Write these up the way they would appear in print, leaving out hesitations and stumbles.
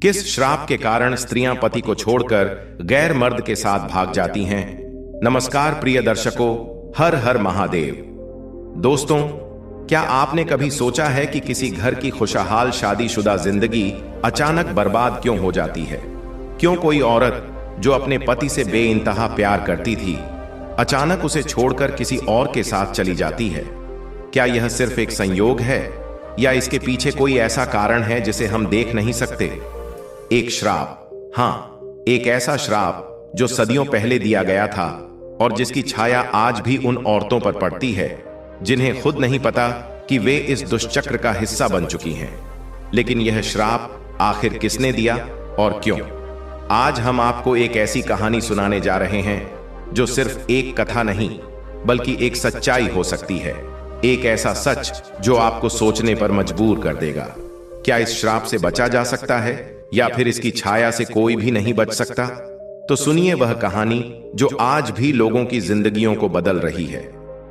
किस श्राप के कारण स्त्रियां पति को छोड़कर गैर मर्द के साथ भाग जाती हैं? नमस्कार प्रिय दर्शकों, हर हर महादेव। दोस्तों, क्या आपने कभी सोचा है कि किसी घर की खुशहाल शादीशुदा जिंदगी अचानक बर्बाद क्यों हो जाती है? क्यों कोई औरत जो अपने पति से बेइंतहा प्यार करती थी, अचानक उसे छोड़कर किसी और के साथ चली जाती है? क्या यह सिर्फ एक संयोग है या इसके पीछे कोई ऐसा कारण है जिसे हम देख नहीं सकते? एक श्राप, हां, एक ऐसा श्राप जो सदियों पहले दिया गया था और जिसकी छाया आज भी उन औरतों पर पड़ती है जिन्हें खुद नहीं पता कि वे इस दुष्चक्र का हिस्सा बन चुकी हैं। लेकिन यह श्राप आखिर किसने दिया और क्यों? आज हम आपको एक ऐसी कहानी सुनाने जा रहे हैं जो सिर्फ एक कथा नहीं बल्कि एक सच्चाई हो सकती है। एक ऐसा सच जो आपको सोचने पर मजबूर कर देगा। क्या इस श्राप से बचा जा सकता है या फिर इसकी छाया से कोई भी नहीं बच सकता? तो सुनिए वह कहानी जो आज भी लोगों की जिंदगियों को बदल रही है।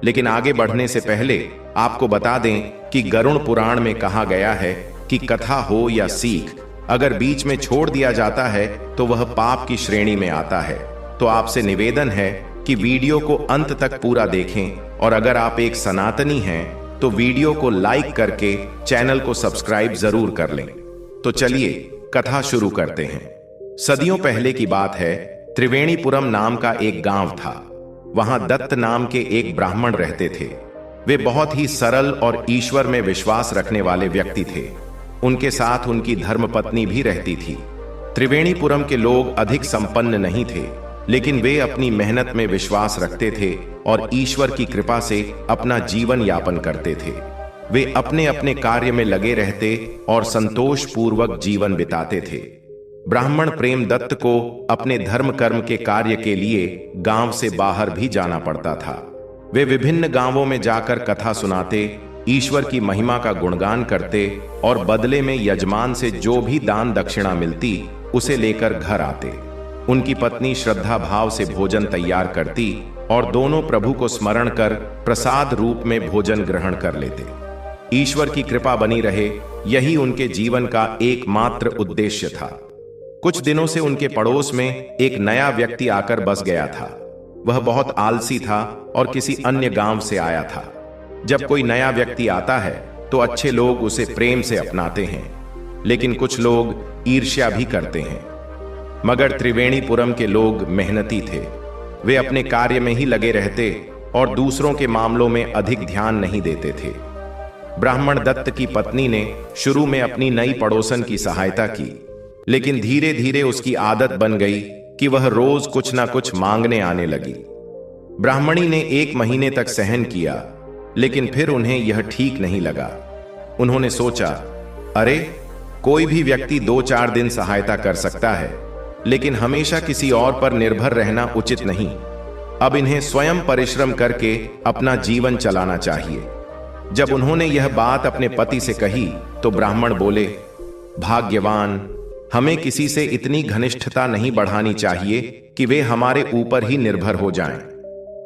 लेकिन आगे बढ़ने से पहले आपको बता दें कि गरुड़ पुराण में कहा गया है कि कथा हो या सीख, अगर बीच में छोड़ दिया जाता है तो वह पाप की श्रेणी में आता है। तो आपसे निवेदन है कि वीडियो को अंत तक पूरा देखें और अगर आप एक सनातनी हैं तो वीडियो को लाइक करके चैनल को सब्सक्राइब जरूर कर लें। तो चलिए कथा शुरू करते हैं। सदियों पहले की बात है। त्रिवेणीपुरम नाम का एक गांव था। वहां दत्त नाम के एक ब्राह्मण रहते थे। वे बहुत ही सरल और ईश्वर में विश्वास रखने वाले व्यक्ति थे। उनके साथ उनकी धर्मपत्नी भी रहती थी। त्रिवेणीपुरम के लोग अधिक संपन्न नहीं थे, लेकिन वे अपनी मेहनत में विश्वास रखते थे और ईश्वर की कृपा से अपना जीवन यापन करते थे। वे अपने अपने कार्य में लगे रहते और संतोष पूर्वक जीवन बिताते थे। ब्राह्मण प्रेम दत्त को अपने धर्म कर्म के कार्य के लिए गांव से बाहर भी जाना पड़ता था। वे विभिन्न गांवों में जाकर कथा सुनाते, ईश्वर की महिमा का गुणगान करते और बदले में यजमान से जो भी दान दक्षिणा मिलती उसे लेकर घर आते। उनकी पत्नी श्रद्धा भाव से भोजन तैयार करती और दोनों प्रभु को स्मरण कर प्रसाद रूप में भोजन ग्रहण कर लेते। ईश्वर की कृपा बनी रहे, यही उनके जीवन का एकमात्र उद्देश्य था। कुछ दिनों से उनके पड़ोस में एक नया व्यक्ति आकर बस गया था। वह बहुत आलसी था और किसी अन्य गांव से आया था। जब कोई नया व्यक्ति आता है तो अच्छे लोग उसे प्रेम से अपनाते हैं, लेकिन कुछ लोग ईर्ष्या भी करते हैं। मगर त्रिवेणीपुरम के लोग मेहनती थे। वे अपने कार्य में ही लगे रहते और दूसरों के मामलों में अधिक ध्यान नहीं देते थे। ब्राह्मण दत्त की पत्नी ने शुरू में अपनी नई पड़ोसन की सहायता की, लेकिन धीरे धीरे उसकी आदत बन गई कि वह रोज कुछ ना कुछ मांगने आने लगी। ब्राह्मणी ने 1 महीने तक सहन किया, लेकिन फिर उन्हें यह ठीक नहीं लगा। उन्होंने सोचा, अरे, कोई भी व्यक्ति 2-4 दिन सहायता कर सकता है, लेकिन हमेशा किसी और पर निर्भर रहना उचित नहीं। अब इन्हें स्वयं परिश्रम करके अपना जीवन चलाना चाहिए। जब उन्होंने यह बात अपने पति से कही तो ब्राह्मण बोले, भाग्यवान, हमें किसी से इतनी घनिष्ठता नहीं बढ़ानी चाहिए कि वे हमारे ऊपर ही निर्भर हो जाएं।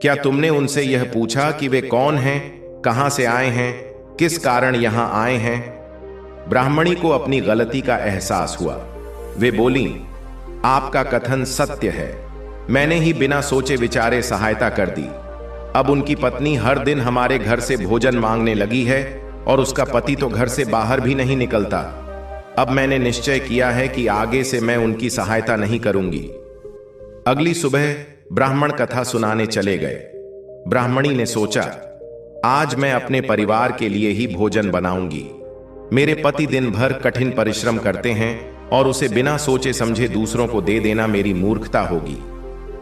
क्या तुमने उनसे यह पूछा कि वे कौन हैं, कहां से आए हैं, किस कारण यहां आए हैं? ब्राह्मणी को अपनी गलती का एहसास हुआ। वे बोली, आपका कथन सत्य है, मैंने ही बिना सोचे विचारे सहायता कर दी। अब उनकी पत्नी हर दिन हमारे घर से भोजन मांगने लगी है और उसका पति तो घर से बाहर भी नहीं निकलता। अब मैंने निश्चय किया है कि आगे से मैं उनकी सहायता नहीं करूंगी। अगली सुबह ब्राह्मण कथा सुनाने चले गए। ब्राह्मणी ने सोचा, आज मैं अपने परिवार के लिए ही भोजन बनाऊंगी। मेरे पति दिन भर कठिन परिश्रम करते हैं और उसे बिना सोचे समझे दूसरों को दे देना मेरी मूर्खता होगी।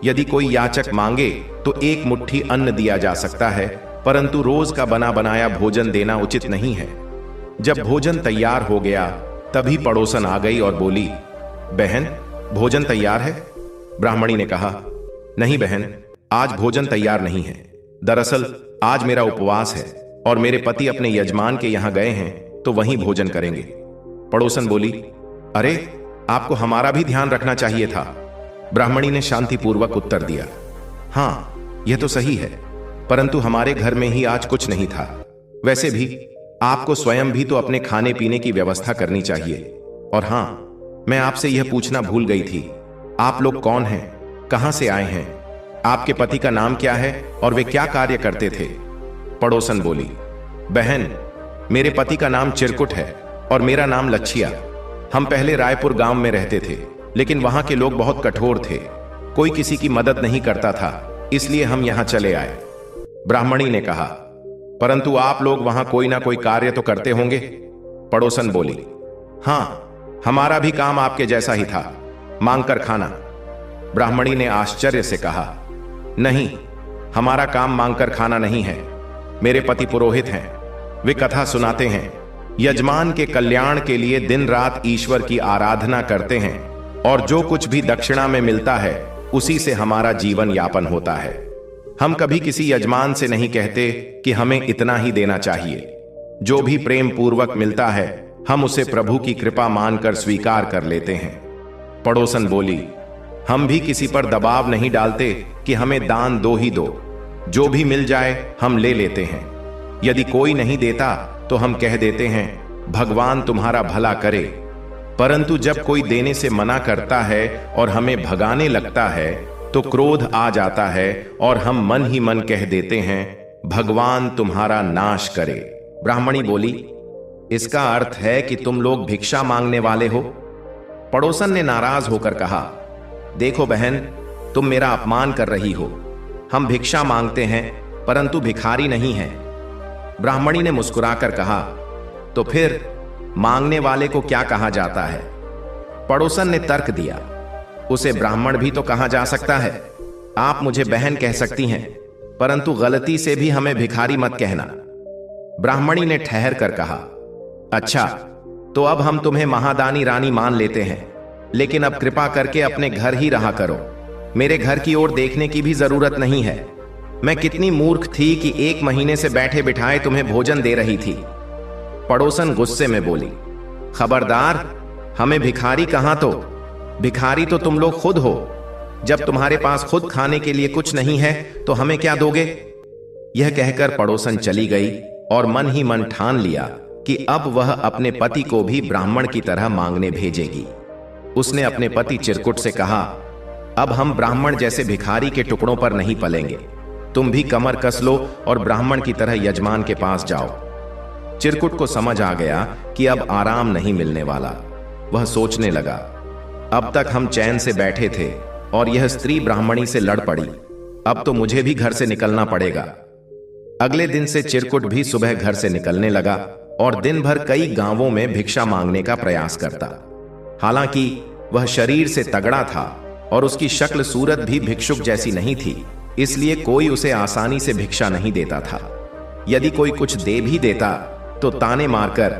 यदि कोई याचक मांगे तो 1 मुट्ठी अन्न दिया जा सकता है, परंतु रोज का बना बनाया भोजन देना उचित नहीं है। जब भोजन तैयार हो गया तभी पड़ोसन आ गई और बोली, बहन, भोजन तैयार है? ब्राह्मणी ने कहा, नहीं बहन, आज भोजन तैयार नहीं है। दरअसल आज मेरा उपवास है और मेरे पति अपने यजमान के यहां गए हैं तो वहीं भोजन करेंगे। पड़ोसन बोली, अरे, आपको हमारा भी ध्यान रखना चाहिए था। ब्राह्मणी ने शांतिपूर्वक उत्तर दिया, हाँ, यह तो सही है, परंतु हमारे घर में ही आज कुछ नहीं था। वैसे भी आपको स्वयं भी तो अपने खाने पीने की व्यवस्था करनी चाहिए। और हाँ, मैं आपसे यह पूछना भूल गई थी, आप लोग कौन हैं, कहां से आए हैं, आपके पति का नाम क्या है और वे क्या कार्य करते थे? पड़ोसन बोली, बहन, मेरे पति का नाम चिरकुट है और मेरा नाम लच्छिया। हम पहले रायपुर गांव में रहते थे, लेकिन वहां के लोग बहुत कठोर थे, कोई किसी की मदद नहीं करता था, इसलिए हम यहां चले आए। ब्राह्मणी ने कहा, परंतु आप लोग वहां कोई ना कोई कार्य तो करते होंगे? पड़ोसन बोली, हां, हमारा भी काम आपके जैसा ही था, मांगकर खाना। ब्राह्मणी ने आश्चर्य से कहा, नहीं, हमारा काम मांगकर खाना नहीं है। मेरे पति पुरोहित हैं, वे कथा सुनाते हैं, यजमान के कल्याण के लिए दिन रात ईश्वर की आराधना करते हैं, और जो कुछ भी दक्षिणा में मिलता है उसी से हमारा जीवन यापन होता है। हम कभी किसी यजमान से नहीं कहते कि हमें इतना ही देना चाहिए। जो भी प्रेम पूर्वक मिलता है हम उसे प्रभु की कृपा मानकर स्वीकार कर लेते हैं। पड़ोसन बोली, हम भी किसी पर दबाव नहीं डालते कि हमें दान दो ही दो, जो भी मिल जाए हम ले लेते हैं। यदि कोई नहीं देता तो हम कह देते हैं, भगवान तुम्हारा भला करे। परंतु जब कोई देने से मना करता है और हमें भगाने लगता है तो क्रोध आ जाता है और हम मन ही मन कह देते हैं, भगवान तुम्हारा नाश करे। ब्राह्मणी बोली, इसका अर्थ है कि तुम लोग भिक्षा मांगने वाले हो? पड़ोसन ने नाराज होकर कहा, देखो बहन, तुम मेरा अपमान कर रही हो। हम भिक्षा मांगते हैं परंतु भिखारी नहीं हैं। ब्राह्मणी ने मुस्कुराकर कहा, तो फिर मांगने वाले को क्या कहा जाता है? पड़ोसन ने तर्क दिया, उसे ब्राह्मण भी तो कहा जा सकता है। आप मुझे बहन कह सकती हैं, परंतु गलती से भी हमें भिखारी मत कहना। ब्राह्मणी ने ठहर कर कहा, अच्छा, तो अब हम तुम्हें महादानी रानी मान लेते हैं, लेकिन अब कृपा करके अपने घर ही रहा करो। मेरे घर की ओर देखने की भी जरूरत नहीं है। मैं कितनी मूर्ख थी कि 1 महीने से बैठे बिठाए तुम्हें भोजन दे रही थी। पड़ोसन गुस्से में बोली, खबरदार, हमें भिखारी कहां, तो भिखारी तो तुम लोग खुद हो। जब तुम्हारे पास खुद खाने के लिए कुछ नहीं है तो हमें क्या दोगे? यह कहकर पड़ोसन चली गई और मन ही मन ठान लिया कि अब वह अपने पति को भी ब्राह्मण की तरह मांगने भेजेगी। उसने अपने पति चिरकुट से कहा, अब हम ब्राह्मण जैसे भिखारी के टुकड़ों पर नहीं पलेंगे। तुम भी कमर कस लो और ब्राह्मण की तरह यजमान के पास जाओ। चिरकुट को समझ आ गया कि अब आराम नहीं मिलने वाला। वह सोचने लगा, अब तक हम चैन से बैठे थे और यह स्त्री ब्राह्मणी से लड़ पड़ी, अब तो मुझे भी घर से निकलना पड़ेगा। अगले दिन से चिरकुट भी सुबह घर से निकलने लगा और दिन भर कई गांवों में भिक्षा मांगने का प्रयास करता। हालांकि वह शरीर से तगड़ा था और उसकी शक्ल सूरत भी भिक्षुक जैसी नहीं थी, इसलिए कोई उसे आसानी से भिक्षा नहीं देता था। यदि कोई कुछ दे भी देता तो ताने मारकर,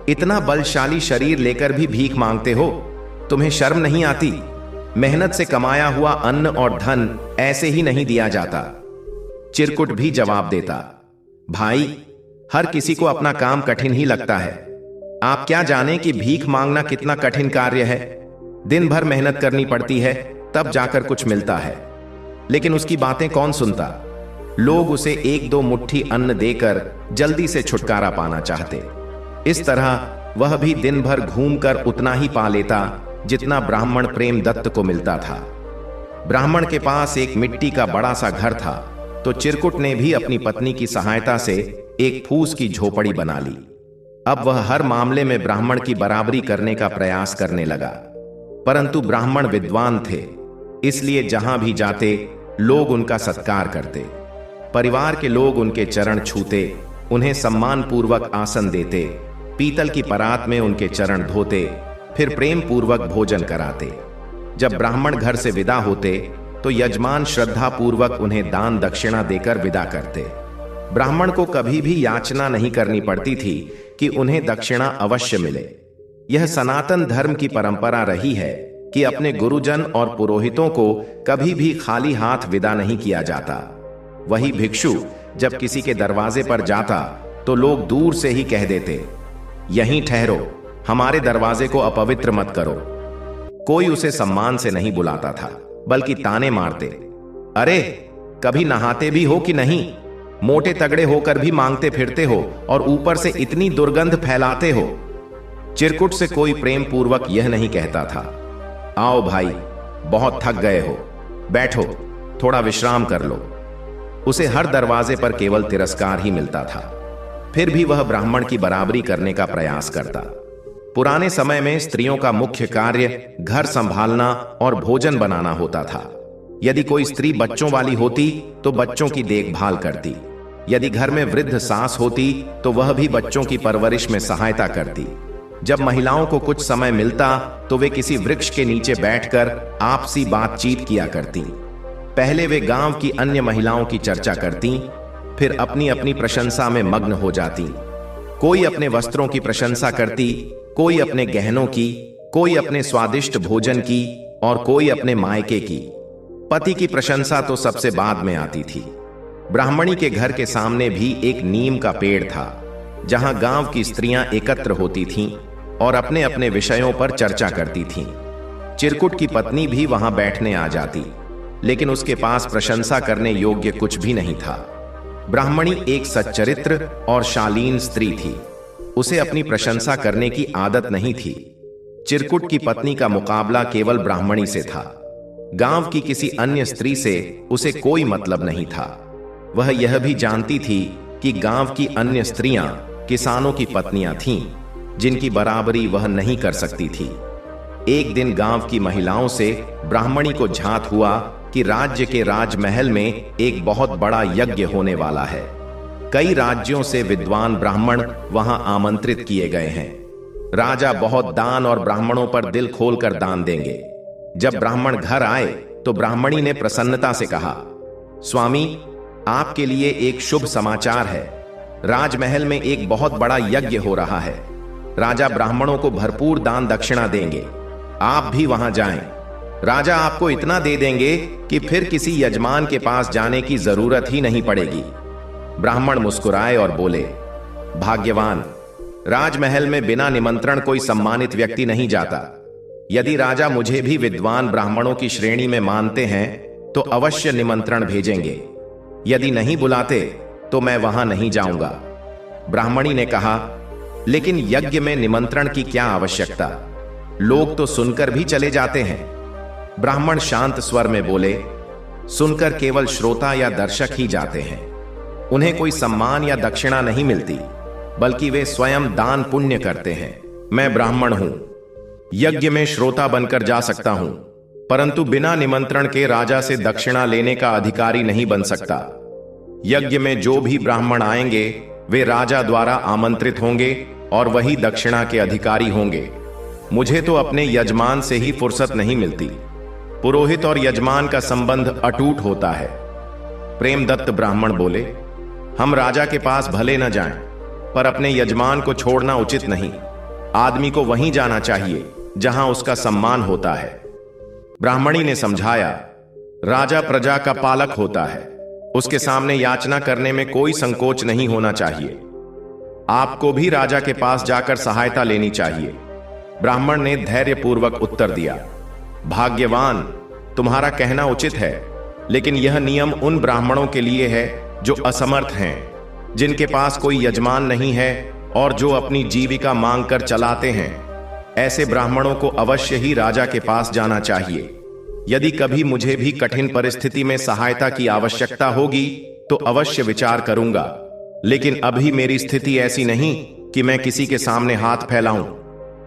इतना बलशाली शरीर लेकर भी भीख मांगते हो, तुम्हें शर्म नहीं आती? मेहनत से कमाया हुआ अन्न और धन ऐसे ही नहीं दिया जाता। चिरकुट भी जवाब देता, भाई, हर किसी को अपना काम कठिन ही लगता है। आप क्या जाने कि भीख मांगना कितना कठिन कार्य है। दिन भर मेहनत करनी पड़ती है, तब जाकर कुछ मिलता है। लेकिन उसकी बातें कौन सुनता? लोग उसे 1-2 मुट्ठी अन्न देकर जल्दी से छुटकारा पाना चाहते। इस तरह वह भी दिन भर घूमकर उतना ही पा लेता जितना ब्राह्मण प्रेम दत्त को मिलता था। ब्राह्मण के पास एक मिट्टी का बड़ा सा घर था, तो चिरकुट ने भी अपनी पत्नी की सहायता से एक फूस की झोपड़ी बना ली। अब वह हर मामले में ब्राह्मण की बराबरी करने का प्रयास करने लगा। परंतु ब्राह्मण विद्वान थे, इसलिए जहां भी जाते लोग उनका सत्कार करते। परिवार के लोग उनके चरण छूते, उन्हें सम्मान पूर्वक आसन देते, पीतल की परात में उनके चरण धोते, फिर प्रेम पूर्वक भोजन कराते। जब ब्राह्मण घर से विदा होते तो यजमान श्रद्धा पूर्वक उन्हें दान दक्षिणा देकर विदा करते। ब्राह्मण को कभी भी याचना नहीं करनी पड़ती थी कि उन्हें दक्षिणा अवश्य मिले। यह सनातन धर्म की परंपरा रही है कि अपने गुरुजन और पुरोहितों को कभी भी खाली हाथ विदा नहीं किया जाता। वही भिक्षु जब किसी के दरवाजे पर जाता तो लोग दूर से ही कह देते, यहीं ठहरो, हमारे दरवाजे को अपवित्र मत करो। कोई उसे सम्मान से नहीं बुलाता था, बल्कि ताने मारते, अरे कभी नहाते भी हो कि नहीं? मोटे तगड़े होकर भी मांगते फिरते हो और ऊपर से इतनी दुर्गंध फैलाते हो। चिरकुट से कोई प्रेम पूर्वक यह नहीं कहता था, आओ भाई, बहुत थक गए हो, बैठो, थोड़ा विश्राम कर लो। उसे हर दरवाजे पर केवल तिरस्कार ही मिलता था। फिर भी वह ब्राह्मण की बराबरी करने का प्रयास करता। पुराने समय में स्त्रियों का मुख्य कार्य घर संभालना और भोजन बनाना होता था। यदि कोई स्त्री बच्चों वाली होती तो बच्चों की देखभाल करती। यदि घर में वृद्ध सास होती तो वह भी बच्चों की परवरिश में सहायता करती। जब महिलाओं को कुछ समय मिलता तो वे किसी वृक्ष के नीचे बैठकर आपसी बातचीत किया करती। पहले वे गांव की अन्य महिलाओं की चर्चा करती, फिर अपनी अपनी प्रशंसा में मग्न हो जाती। कोई अपने वस्त्रों की प्रशंसा करती, कोई अपने गहनों की, कोई अपने स्वादिष्ट भोजन की और कोई अपने मायके की। पति की प्रशंसा तो सबसे बाद में आती थी। ब्राह्मणी के घर के सामने भी एक नीम का पेड़ था, जहां गांव की स्त्रियां एकत्र होती थीं और अपने अपने विषयों पर चर्चा करती थीं। चिरकुट की पत्नी भी वहां बैठने आ जाती, लेकिन उसके पास प्रशंसा करने योग्य कुछ भी नहीं था। ब्राह्मणी एक सच्चरित्र और शालीन स्त्री थी। उसे अपनी प्रशंसा करने की आदत नहीं थी। चिरकुट की पत्नी का मुकाबला केवल ब्राह्मणी से था। गांव की किसी अन्य स्त्री से उसे कोई मतलब नहीं था। वह यह भी जानती थी कि गांव की अन्य स्त्रियां किसानों की पत्नियां थीं, जिनकी बराबरी वह नहीं कर सकती थी। एक दिन गांव की महिलाओं से ब्राह्मणी को झात हुआ कि राज्य के राजमहल में एक बहुत बड़ा यज्ञ होने वाला है। कई राज्यों से विद्वान ब्राह्मण वहां आमंत्रित किए गए हैं। राजा बहुत दान और ब्राह्मणों पर दिल खोलकर दान देंगे। जब ब्राह्मण घर आए तो ब्राह्मणी ने प्रसन्नता से कहा, स्वामी, आपके लिए एक शुभ समाचार है। राजमहल में एक बहुत बड़ा यज्ञ हो रहा है। राजा ब्राह्मणों को भरपूर दान दक्षिणा देंगे। आप भी वहां जाएं। राजा आपको इतना दे देंगे कि फिर किसी यजमान के पास जाने की जरूरत ही नहीं पड़ेगी। ब्राह्मण मुस्कुराए और बोले, भाग्यवान, राजमहल में बिना निमंत्रण कोई सम्मानित व्यक्ति नहीं जाता। यदि राजा मुझे भी विद्वान ब्राह्मणों की श्रेणी में मानते हैं तो अवश्य निमंत्रण भेजेंगे। यदि नहीं बुलाते तो मैं वहां नहीं जाऊंगा। ब्राह्मणी ने कहा, लेकिन यज्ञ में निमंत्रण की क्या आवश्यकता? लोग तो सुनकर भी चले जाते हैं। ब्राह्मण शांत स्वर में बोले, सुनकर केवल श्रोता या दर्शक ही जाते हैं। उन्हें कोई सम्मान या दक्षिणा नहीं मिलती, बल्कि वे स्वयं दान पुण्य करते हैं। मैं ब्राह्मण हूं, यज्ञ में श्रोता बनकर जा सकता हूं, परंतु बिना निमंत्रण के राजा से दक्षिणा लेने का अधिकारी नहीं बन सकता। यज्ञ में जो भी ब्राह्मण आएंगे वे राजा द्वारा आमंत्रित होंगे और वही दक्षिणा के अधिकारी होंगे। मुझे तो अपने यजमान से ही फुर्सत नहीं मिलती। पुरोहित और यजमान का संबंध अटूट होता है। प्रेमदत्त ब्राह्मण बोले, हम राजा के पास भले न जाएं, पर अपने यजमान को छोड़ना उचित नहीं। आदमी को वहीं जाना चाहिए जहां उसका सम्मान होता है। ब्राह्मणी ने समझाया, राजा प्रजा का पालक होता है, उसके सामने याचना करने में कोई संकोच नहीं होना चाहिए। आपको भी राजा के पास जाकर सहायता लेनी चाहिए। ब्राह्मण ने धैर्यपूर्वक उत्तर दिया, भाग्यवान, तुम्हारा कहना उचित है, लेकिन यह नियम उन ब्राह्मणों के लिए है जो असमर्थ हैं, जिनके पास कोई यजमान नहीं है और जो अपनी जीविका मांगकर चलाते हैं। ऐसे ब्राह्मणों को अवश्य ही राजा के पास जाना चाहिए। यदि कभी मुझे भी कठिन परिस्थिति में सहायता की आवश्यकता होगी तो अवश्य विचार करूंगा, लेकिन अभी मेरी स्थिति ऐसी नहीं कि मैं किसी के सामने हाथ फैलाऊं।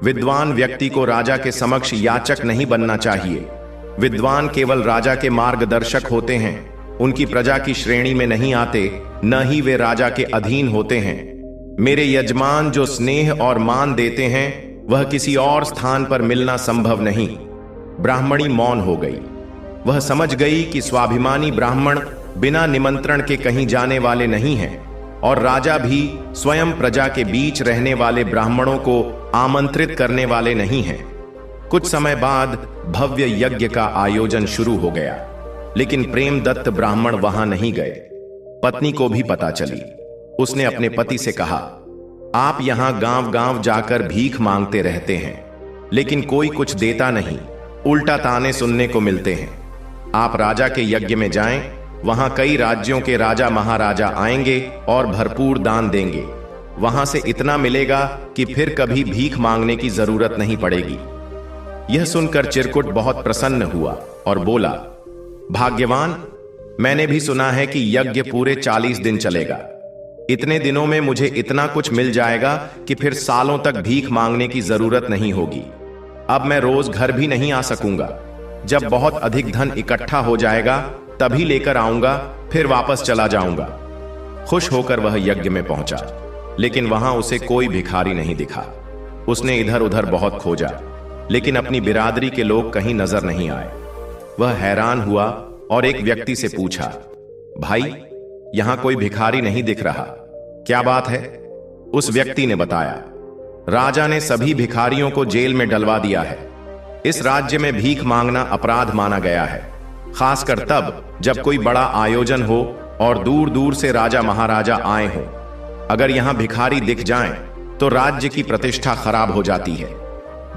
विद्वान व्यक्ति को राजा के समक्ष याचक नहीं बनना चाहिए। विद्वान केवल राजा के मार्गदर्शक होते हैं, उनकी प्रजा की श्रेणी में नहीं आते, न ही वे राजा के अधीन होते हैं। मेरे यजमान जो स्नेह और मान देते हैं वह किसी और स्थान पर मिलना संभव नहीं। ब्राह्मणी मौन हो गई। वह समझ गई कि स्वाभिमानी ब्राह्मण बिना निमंत्रण के कहीं जाने वाले नहीं हैं और राजा भी स्वयं प्रजा के बीच रहने वाले ब्राह्मणों को आमंत्रित करने वाले नहीं हैं। कुछ समय बाद भव्य यज्ञ का आयोजन शुरू हो गया, लेकिन प्रेमदत्त ब्राह्मण वहां नहीं गए। पत्नी को भी पता चली। उसने अपने पति से कहा, आप यहां गांव गांव जाकर भीख मांगते रहते हैं, लेकिन कोई कुछ देता नहीं, उल्टा ताने सुनने को मिलते हैं। आप राजा के यज्ञ में जाएं, वहां कई राज्यों के राजा महाराजा आएंगे और भरपूर दान देंगे। वहां से इतना मिलेगा कि फिर कभी भीख मांगने की जरूरत नहीं पड़ेगी। यह सुनकर चिरकुट बहुत प्रसन्न हुआ और बोला, भाग्यवान, मैंने भी सुना है कि यज्ञ पूरे 40 दिन चलेगा। इतने दिनों में मुझे इतना कुछ मिल जाएगा कि फिर सालों तक भीख मांगने की जरूरत नहीं होगी। अब मैं रोज घर भी नहीं आ सकूंगा। जब बहुत अधिक धन इकट्ठा हो जाएगा तभी लेकर आऊंगा, फिर वापस चला जाऊंगा। खुश होकर वह यज्ञ में पहुंचा, लेकिन वहां उसे कोई भिखारी नहीं दिखा। उसने इधर उधर बहुत खोजा, लेकिन अपनी बिरादरी के लोग कहीं नजर नहीं आए। वह हैरान हुआ और एक व्यक्ति से पूछा, भाई, यहां कोई भिखारी नहीं दिख रहा, क्या बात है? उस व्यक्ति ने बताया, राजा ने सभी भिखारियों को जेल में डलवा दिया है। इस राज्य में भीख मांगना अपराध माना गया है, खासकर तब जब कोई बड़ा आयोजन हो और दूर दूर से राजा महाराजा आए हों। अगर यहां भिखारी दिख जाएं, तो राज्य की प्रतिष्ठा खराब हो जाती है।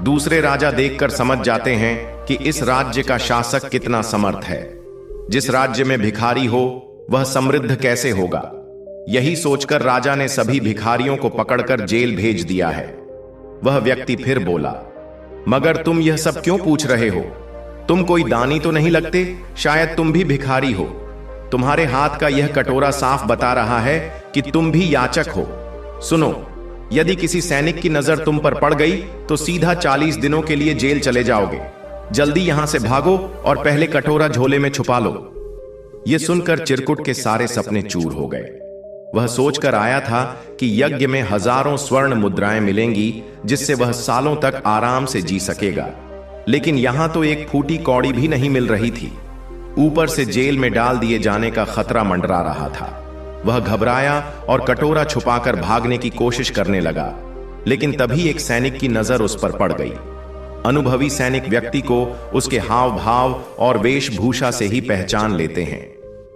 दूसरे राजा देखकर समझ जाते हैं कि इस राज्य का शासक कितना समर्थ है। जिस राज्य में भिखारी हो वह समृद्ध कैसे होगा? यही सोचकर राजा ने सभी भिखारियों को पकड़कर जेल भेज दिया है। वह व्यक्ति फिर बोला, मगर तुम यह सब क्यों पूछ रहे हो? तुम कोई दानी तो नहीं लगते, शायद तुम भी भिखारी हो। तुम्हारे हाथ का यह कटोरा साफ बता रहा है कि तुम भी याचक हो। सुनो, यदि किसी सैनिक की नजर तुम पर पड़ गई तो सीधा 40 दिनों के लिए जेल चले जाओगे। जल्दी यहां से भागो और पहले कटोरा झोले में छुपा लो। यह सुनकर चिरकुट के सारे सपने चूर हो गए। वह सोचकर आया था कि यज्ञ में हजारों स्वर्ण मुद्राएं मिलेंगी, जिससे वह सालों तक आराम से जी सकेगा। लेकिन यहां तो एक फूटी कौड़ी भी नहीं मिल रही थी। ऊपर से जेल में डाल दिए जाने का खतरा मंडरा रहा था। वह घबराया और कटोरा छुपाकर भागने की कोशिश करने लगा, लेकिन तभी एक सैनिक की नजर उस पर पड़ गई। अनुभवी सैनिक व्यक्ति को उसके हाव भाव और वेशभूषा से ही पहचान लेते हैं।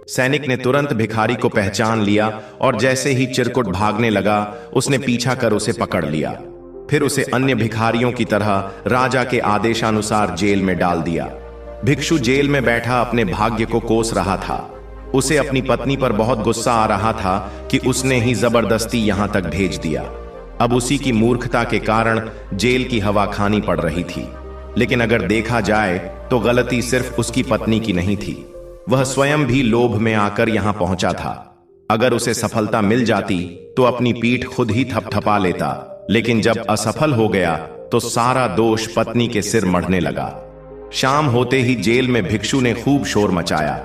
सैनिक ने तुरंत भिखारी को पहचान लिया और जैसे ही चिरकुट भागने लगा, उसने पीछा कर उसे पकड़ लिया। फिर उसे अन्य भिखारियों की तरह राजा के आदेशानुसार जेल में डाल दिया। भिक्षु जेल में बैठा अपने भाग्य को कोस रहा था। उसे अपनी पत्नी पर बहुत गुस्सा आ रहा था कि उसने ही जबरदस्ती यहां तक भेज दिया। अब उसी की मूर्खता के कारण जेल की हवा खानी पड़ रही थी। लेकिन अगर देखा जाए तो गलती सिर्फ उसकी पत्नी की नहीं थी। वह स्वयं भी लोभ में आकर यहां पहुंचा था। अगर उसे सफलता मिल जाती तो अपनी पीठ खुद ही थपथपा लेता, लेकिन जब असफल हो गया तो सारा दोष पत्नी के सिर मढ़ने लगा। शाम होते ही जेल में भिक्षु ने खूब शोर मचाया।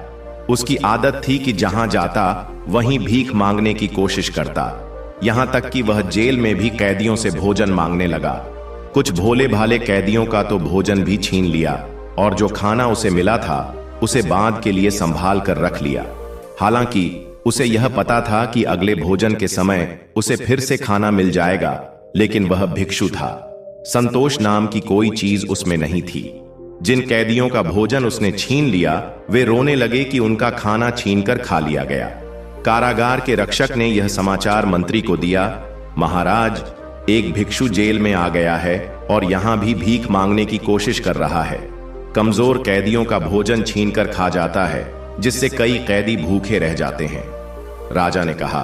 उसकी आदत थी कि जहां जाता वहीं भीख मांगने की कोशिश करता। यहां तक कि वह जेल में भी कैदियों से भोजन मांगने लगा। कुछ भोले भाले कैदियों का तो भोजन भी छीन लिया और जो खाना उसे मिला था उसे बाद के लिए संभाल कर रख लिया। हालांकि उसे यह पता था कि अगले भोजन के समय उसे फिर से खाना मिल जाएगा, लेकिन वह भिक्षु था। संतोष नाम की कोई चीज उसमें नहीं थी। जिन कैदियों का भोजन उसने छीन लिया वे रोने लगे कि उनका खाना छीनकर खा लिया गया। कारागार के रक्षक ने यह समाचार मंत्री को दिया, महाराज, एक भिक्षु जेल में आ गया है और यहां भी भीख मांगने की कोशिश कर रहा है। कमजोर कैदियों का भोजन छीनकर खा जाता है, जिससे कई कैदी भूखे रह जाते हैं। राजा ने कहा,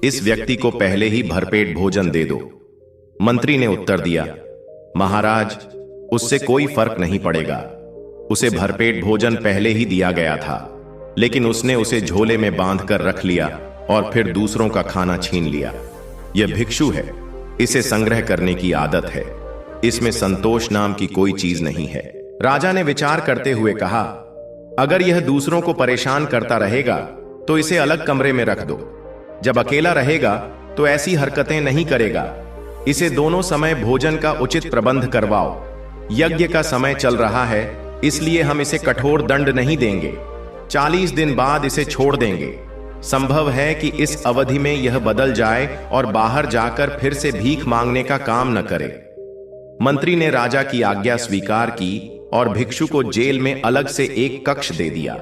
इस व्यक्ति को पहले ही भरपेट भोजन दे दो। मंत्री ने उत्तर दिया, महाराज, उससे कोई फर्क नहीं पड़ेगा। उसे भरपेट भोजन पहले ही दिया गया था, लेकिन उसने उसे झोले में बांधकर रख लिया और फिर दूसरों का खाना छीन लिया। यह भिक्षु है, इसे संग्रह करने की आदत है। इसमें संतोष नाम की कोई चीज नहीं है। राजा ने विचार करते हुए कहा, अगर यह दूसरों को परेशान करता रहेगा तो इसे अलग कमरे में रख दो। जब अकेला रहेगा तो ऐसी हरकतें नहीं करेगा। इसे दोनों समय भोजन का उचित प्रबंध करवाओ। यज्ञ का समय चल रहा है, इसलिए हम इसे कठोर दंड नहीं देंगे। 40 दिन बाद इसे छोड़ देंगे। संभव है कि इस अवधि में यह बदल जाए और बाहर जाकर फिर से भीख मांगने का काम न करे। मंत्री ने राजा की आज्ञा स्वीकार की और भिक्षु को जेल में अलग से एक कक्ष दे दिया।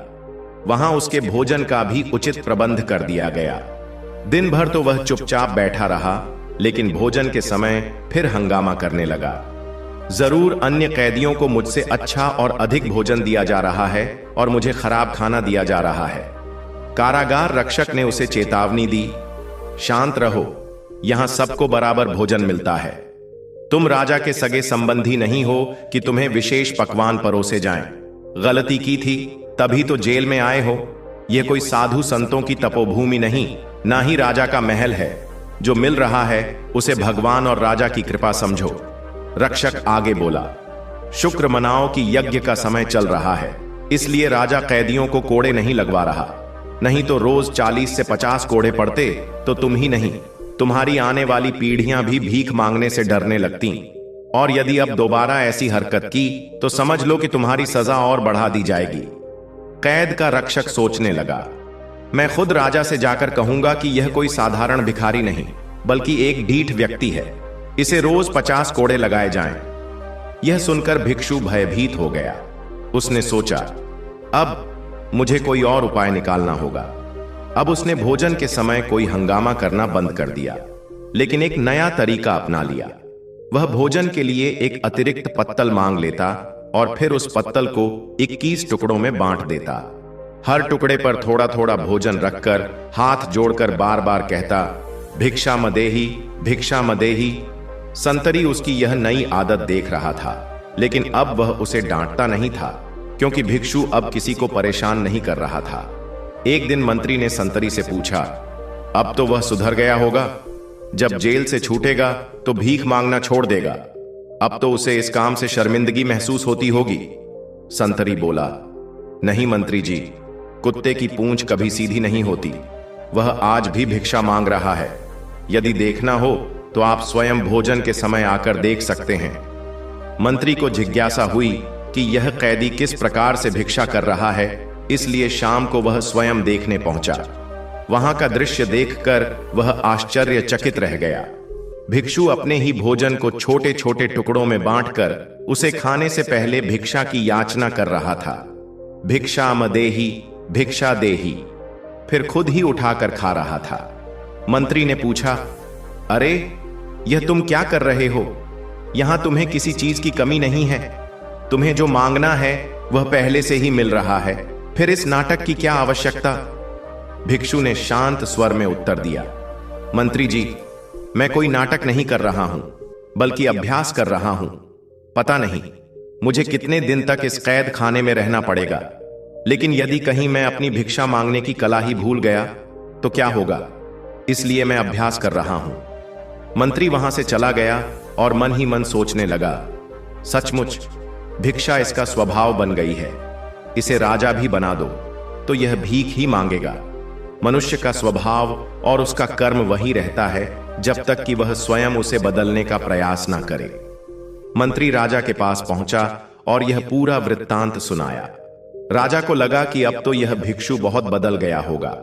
वहां उसके भोजन का भी उचित प्रबंध कर दिया गया। दिन भर तो वह चुपचाप बैठा रहा, लेकिन भोजन के समय फिर हंगामा करने लगा। जरूर अन्य कैदियों को मुझसे अच्छा और अधिक भोजन दिया जा रहा है और मुझे खराब खाना दिया जा रहा है। कारागार रक्षक ने उसे चेतावनी दी, शांत रहो, यहां सबको बराबर भोजन मिलता है। तुम राजा के सगे संबंधी नहीं हो कि तुम्हें विशेष पकवान परोसे जाएं। गलती की थी तभी तो जेल में आए हो। यह कोई साधु संतों की तपोभूमि नहीं, ना ही राजा का महल है। जो मिल रहा है उसे भगवान और राजा की कृपा समझो। रक्षक आगे बोला, शुक्र मनाओ कि यज्ञ का समय चल रहा है, इसलिए राजा कैदियों को कोड़े नहीं लगवा रहा। नहीं तो रोज 40 से 50 कोड़े पड़ते तो तुम ही नहीं, तुम्हारी आने वाली पीढ़ियां भी भीख मांगने से डरने लगती। और यदि अब दोबारा ऐसी हरकत की तो समझ लो कि तुम्हारी सजा और बढ़ा दी जाएगी। कैद का रक्षक सोचने लगा, मैं खुद राजा से जाकर कहूंगा कि यह कोई साधारण भिखारी नहीं बल्कि एक ढीठ व्यक्ति है, इसे रोज 50 कोड़े लगाए जाएं। यह सुनकर भिक्षु भयभीत हो गया। उसने सोचा, अब मुझे कोई और उपाय निकालना होगा। अब उसने भोजन के समय कोई हंगामा करना बंद कर दिया, लेकिन एक नया तरीका अपना लिया। वह भोजन के लिए एक अतिरिक्त पत्तल मांग लेता और फिर उस पत्तल को 21 टुकड़ों में बांट देता। हर टुकड़े पर थोड़ा थोड़ा भोजन रखकर हाथ जोड़कर बार बार कहता, भिक्षा मदेही, भिक्षा मदेही। संतरी उसकी यह नई आदत देख रहा था, लेकिन अब वह उसे डांटता नहीं था, क्योंकि भिक्षु अब किसी को परेशान नहीं कर रहा था। एक दिन मंत्री ने संतरी से पूछा, अब तो वह सुधर गया होगा? जब जेल से छूटेगा तो भीख मांगना छोड़ देगा। अब तो उसे इस काम से शर्मिंदगी महसूस होती होगी। संतरी बोला, नहीं मंत्री जी, कुत्ते की पूंछ कभी सीधी नहीं होती। वह आज भी भिक्षा मांग रहा है। यदि देखना हो तो आप स्वयं भोजन के समय आकर देख सकते हैं। मंत्री को जिज्ञासा हुई कि यह कैदी किस प्रकार से भिक्षा कर रहा है, इसलिए शाम को वह स्वयं देखने पहुंचा। वहां का दृश्य देखकर वह आश्चर्यचकित रह गया। भिक्षु अपने ही भोजन को छोटे छोटे टुकड़ों में बांटकर उसे खाने से पहले भिक्षा की याचना कर रहा था। भिक्षा मदेही, भिक्षा देही, फिर खुद ही उठाकर खा रहा था। मंत्री ने पूछा, अरे यह तुम क्या कर रहे हो? यहां तुम्हें किसी चीज की कमी नहीं है। तुम्हें जो मांगना है वह पहले से ही मिल रहा है, फिर इस नाटक की क्या आवश्यकता? भिक्षु ने शांत स्वर में उत्तर दिया, मंत्री जी, मैं कोई नाटक नहीं कर रहा हूं, बल्कि अभ्यास कर रहा हूं। पता नहीं मुझे कितने दिन तक इस कैद खाने में रहना पड़ेगा, लेकिन यदि कहीं मैं अपनी भिक्षा मांगने की कला ही भूल गया तो क्या होगा? इसलिए मैं अभ्यास कर रहा हूं। मंत्री वहां से चला गया और मन ही मन सोचने लगा, सचमुच भिक्षा इसका स्वभाव बन गई है। इसे राजा भी बना दो तो यह भीख ही मांगेगा। मनुष्य का स्वभाव और उसका कर्म वही रहता है जब तक कि वह स्वयं उसे बदलने का प्रयास ना करे। मंत्री राजा के पास पहुंचा और यह पूरा वृत्तांत सुनाया। राजा को लगा कि अब तो यह भिक्षु बहुत बदल गया होगा।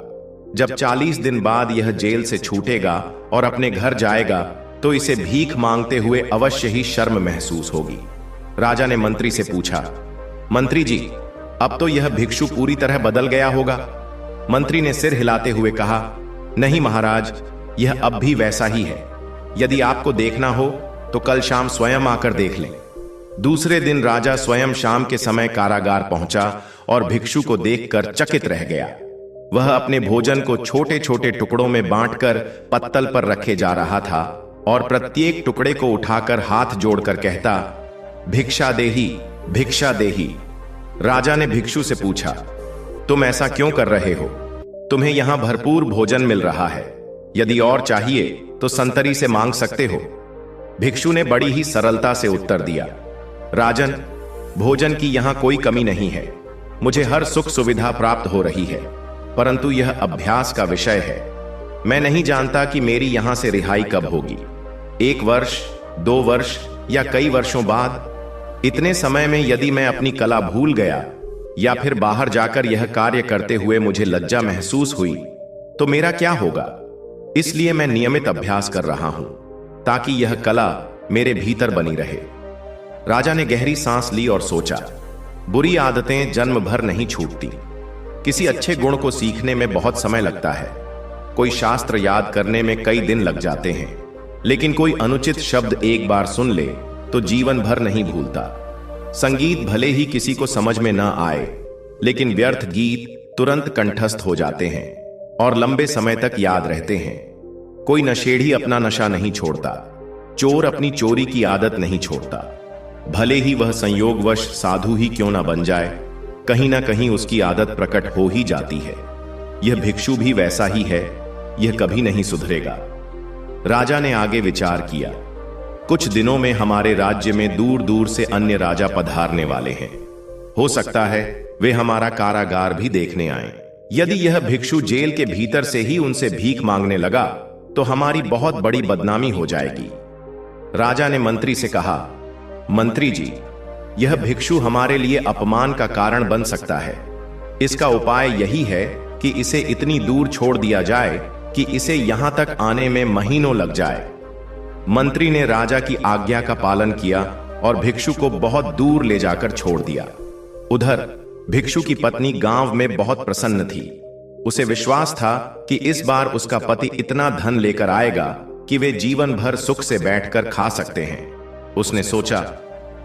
जब 40 दिन बाद यह जेल से छूटेगा और अपने घर जाएगा तो इसे भीख मांगते हुए अवश्य ही शर्म महसूस होगी। राजा ने मंत्री से पूछा, मंत्री जी, अब तो यह भिक्षु पूरी तरह बदल गया होगा? मंत्री ने सिर हिलाते हुए कहा, नहीं महाराज, यह अब भी वैसा ही है। यदि आपको देखना हो तो कल शाम स्वयं आकर देख लें। दूसरे दिन राजा स्वयं शाम के समय कारागार पहुंचा और भिक्षु को देखकर चकित रह गया। वह अपने भोजन को छोटे छोटे टुकड़ों में बांटकर पत्तल पर रखे जा रहा था और प्रत्येक टुकड़े को उठाकर हाथ जोड़कर कहता, भिक्षा देही, भिक्षा देही। राजा ने भिक्षु से पूछा, तुम ऐसा क्यों कर रहे हो? तुम्हें यहां भरपूर भोजन मिल रहा है, यदि और चाहिए तो संतरी से मांग सकते हो। भिक्षु ने बड़ी ही सरलता से उत्तर दिया, राजन, भोजन की यहां कोई कमी नहीं है। मुझे हर सुख सुविधा प्राप्त हो रही है, परंतु यह अभ्यास का विषय है। मैं नहीं जानता कि मेरी यहां से रिहाई कब होगी, 1 वर्ष, 2 वर्ष या कई वर्षों बाद। इतने समय में यदि मैं अपनी कला भूल गया या फिर बाहर जाकर यह कार्य करते हुए मुझे लज्जा महसूस हुई तो मेरा क्या होगा? इसलिए मैं नियमित अभ्यास कर रहा हूं ताकि यह कला मेरे भीतर बनी रहे। राजा ने गहरी सांस ली और सोचा, बुरी आदतें जन्म भर नहीं छूटती। किसी अच्छे गुण को सीखने में बहुत समय लगता है। कोई शास्त्र याद करने में कई दिन लग जाते हैं, लेकिन कोई अनुचित शब्द एक बार सुन ले तो जीवन भर नहीं भूलता। संगीत भले ही किसी को समझ में ना आए, लेकिन व्यर्थ गीत तुरंत कंठस्थ हो जाते हैं और लंबे समय तक याद रहते हैं। कोई नशेड़ी अपना नशा नहीं छोड़ता, चोर अपनी चोरी की आदत नहीं छोड़ता। भले ही वह संयोगवश साधु ही क्यों ना बन जाए, कहीं ना कहीं उसकी आदत प्रकट हो ही जाती है। यह भिक्षु भी वैसा ही है, यह कभी नहीं सुधरेगा। राजा ने आगे विचार किया। कुछ दिनों में हमारे राज्य में दूर दूर से अन्य राजा पधारने वाले हैं। हो सकता है वे हमारा कारागार भी देखने आए। यदि यह भिक्षु जेल के भीतर से ही उनसे भीख मांगने लगा तो हमारी बहुत बड़ी बदनामी हो जाएगी। राजा ने मंत्री से कहा, मंत्री जी, यह भिक्षु हमारे लिए अपमान का कारण बन सकता है। इसका उपाय यही है कि इसे इतनी दूर छोड़ दिया जाए कि इसे यहां तक आने में महीनों लग जाए। मंत्री ने राजा की आज्ञा का पालन किया और भिक्षु को बहुत दूर ले जाकर छोड़ दिया। उधर भिक्षु की पत्नी गांव में बहुत प्रसन्न थी। उसे विश्वास था कि इस बार उसका पति इतना धन लेकर आएगा कि वे जीवन भर सुख से बैठकर खा सकते हैं। उसने सोचा,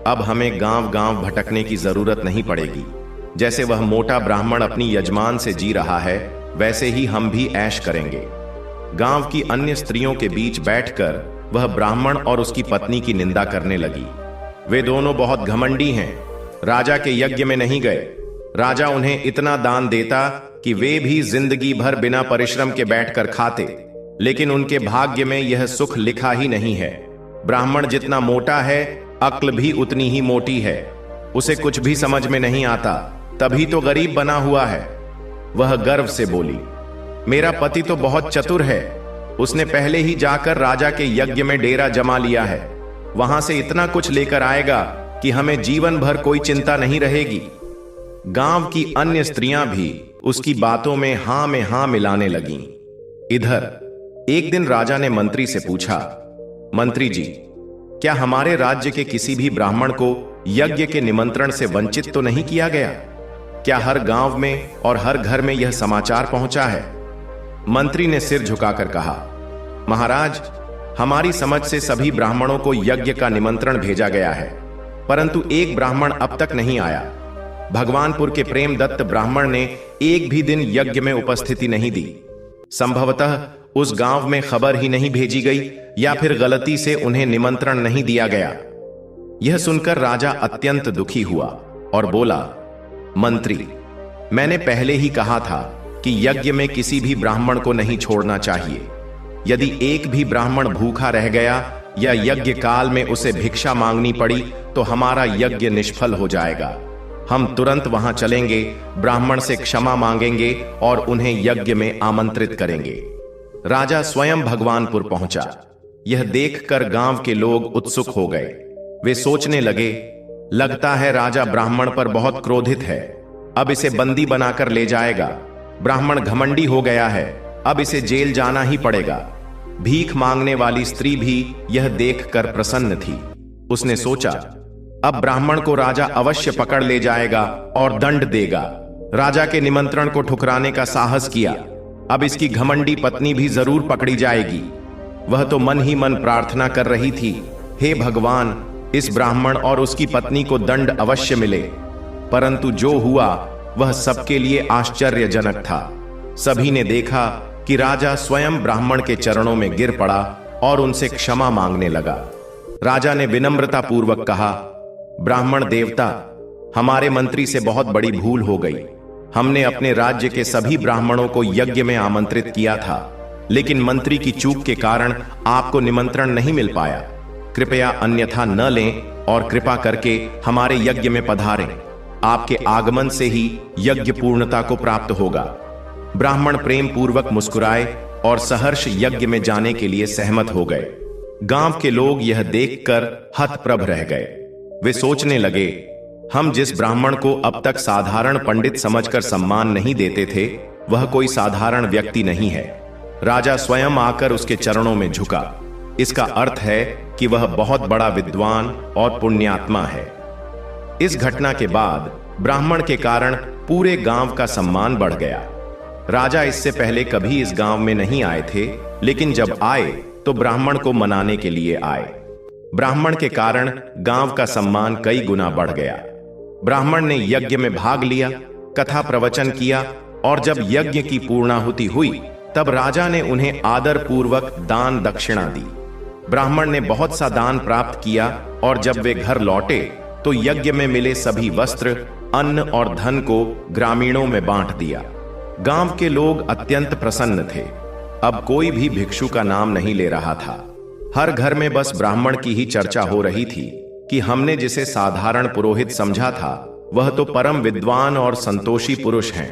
अब हमें गांव गांव भटकने की जरूरत नहीं पड़ेगी। जैसे वह मोटा ब्राह्मण अपनी यजमान से जी रहा है, वैसे ही हम भी ऐश करेंगे। गांव की अन्य स्त्रियों के बीच बैठकर वह ब्राह्मण और उसकी पत्नी की निंदा करने लगी। वे दोनों बहुत घमंडी हैं, राजा के यज्ञ में नहीं गए। राजा उन्हें इतना दान देता कि वे भी जिंदगी भर बिना परिश्रम के बैठकर खाते, लेकिन उनके भाग्य में यह सुख लिखा ही नहीं है। ब्राह्मण जितना मोटा है, अक्ल भी उतनी ही मोटी है। उसे कुछ भी समझ में नहीं आता, तभी तो गरीब बना हुआ है। वह गर्व से बोली, मेरा पति तो बहुत चतुर है। उसने पहले ही जाकर राजा के यज्ञ में डेरा जमा लिया है। वहां से इतना कुछ लेकर आएगा कि हमें जीवन भर कोई चिंता नहीं रहेगी। गांव की अन्य स्त्रियां भी उसकी बातों में हां मिलाने लगीं। इधर एक दिन राजा ने मंत्री से पूछा, मंत्री जी, क्या हमारे राज्य के किसी भी ब्राह्मण को यज्ञ के निमंत्रण से वंचित तो नहीं किया गया? क्या हर गांव में और हर घर में यह समाचार पहुंचा है? मंत्री ने सिर झुकाकर कहा, महाराज, हमारी समझ से सभी ब्राह्मणों को यज्ञ का निमंत्रण भेजा गया है, परंतु एक ब्राह्मण अब तक नहीं आया। भगवानपुर के प्रेमदत्त ब्राह्मण ने एक भी दिन यज्ञ में उपस्थिति नहीं दी। संभवतः उस गांव में खबर ही नहीं भेजी गई या फिर गलती से उन्हें निमंत्रण नहीं दिया गया। यह सुनकर राजा अत्यंत दुखी हुआ और बोला, मंत्री, मैंने पहले ही कहा था कि यज्ञ में किसी भी ब्राह्मण को नहीं छोड़ना चाहिए। यदि एक भी ब्राह्मण भूखा रह गया या यज्ञ काल में उसे भिक्षा मांगनी पड़ी तो हमारा यज्ञ निष्फल हो जाएगा। हम तुरंत वहां चलेंगे, ब्राह्मण से क्षमा मांगेंगे और उन्हें यज्ञ में आमंत्रित करेंगे। राजा स्वयं भगवानपुर पहुंचा। यह देखकर गांव के लोग उत्सुक हो गए। वे सोचने लगे, लगता है राजा ब्राह्मण पर बहुत क्रोधित है, अब इसे बंदी बनाकर ले जाएगा। ब्राह्मण घमंडी हो गया है, अब इसे जेल जाना ही पड़ेगा। भीख मांगने वाली स्त्री भी यह देखकर प्रसन्न थी। उसने सोचा, अब ब्राह्मण को राजा अवश्य पकड़ ले जाएगा और दंड देगा। राजा के निमंत्रण को ठुकराने का साहस किया। अब इसकी घमंडी पत्नी भी जरूर पकड़ी जाएगी। वह तो मन ही मन प्रार्थना कर रही थी, हे भगवान, इस ब्राह्मण और उसकी पत्नी को दंड अवश्य मिले। परंतु जो हुआ वह सबके लिए आश्चर्यजनक था। सभी ने देखा कि राजा स्वयं ब्राह्मण के चरणों में गिर पड़ा और उनसे क्षमा मांगने लगा। राजा ने विनम्रता पूर्वक कहा, ब्राह्मण देवता, हमारे मंत्री से बहुत बड़ी भूल हो गई। हमने अपने राज्य के सभी ब्राह्मणों को यज्ञ में आमंत्रित किया था, लेकिन मंत्री की चूक के कारण आपको निमंत्रण नहीं मिल पाया। कृपया अन्यथा न लें और कृपा करके हमारे यज्ञ में पधारें। आपके आगमन से ही यज्ञ पूर्णता को प्राप्त होगा। ब्राह्मण प्रेम पूर्वक मुस्कुराए और सहर्ष यज्ञ में जाने के लिए सहमत हो गए। गांव के लोग यह देखकर हतप्रभ रह गए। वे सोचने लगे, हम जिस ब्राह्मण को अब तक साधारण पंडित समझकर सम्मान नहीं देते थे, वह कोई साधारण व्यक्ति नहीं है। राजा स्वयं आकर उसके चरणों में झुका। इसका अर्थ है कि वह बहुत बड़ा विद्वान और पुण्यात्मा है। इस घटना के बाद ब्राह्मण के कारण पूरे गांव का सम्मान बढ़ गया। राजा इससे पहले कभी इस गांव में नहीं आए थे, लेकिन जब आए तो ब्राह्मण को मनाने के लिए आए। ब्राह्मण के कारण गांव का सम्मान कई गुना बढ़ गया। ब्राह्मण ने यज्ञ में भाग लिया, कथा प्रवचन किया और जब यज्ञ की पूर्णाहुति हुई तब राजा ने उन्हें आदर पूर्वक दान दक्षिणा दी। ब्राह्मण ने बहुत सा दान प्राप्त किया और जब वे घर लौटे तो यज्ञ में मिले सभी वस्त्र, अन्न और धन को ग्रामीणों में बांट दिया। गांव के लोग अत्यंत प्रसन्न थे। अब कोई भी भिक्षु का नाम नहीं ले रहा था। हर घर में बस ब्राह्मण की ही चर्चा हो रही थी कि हमने जिसे साधारण पुरोहित समझा था वह तो परम विद्वान और संतोषी पुरुष हैं।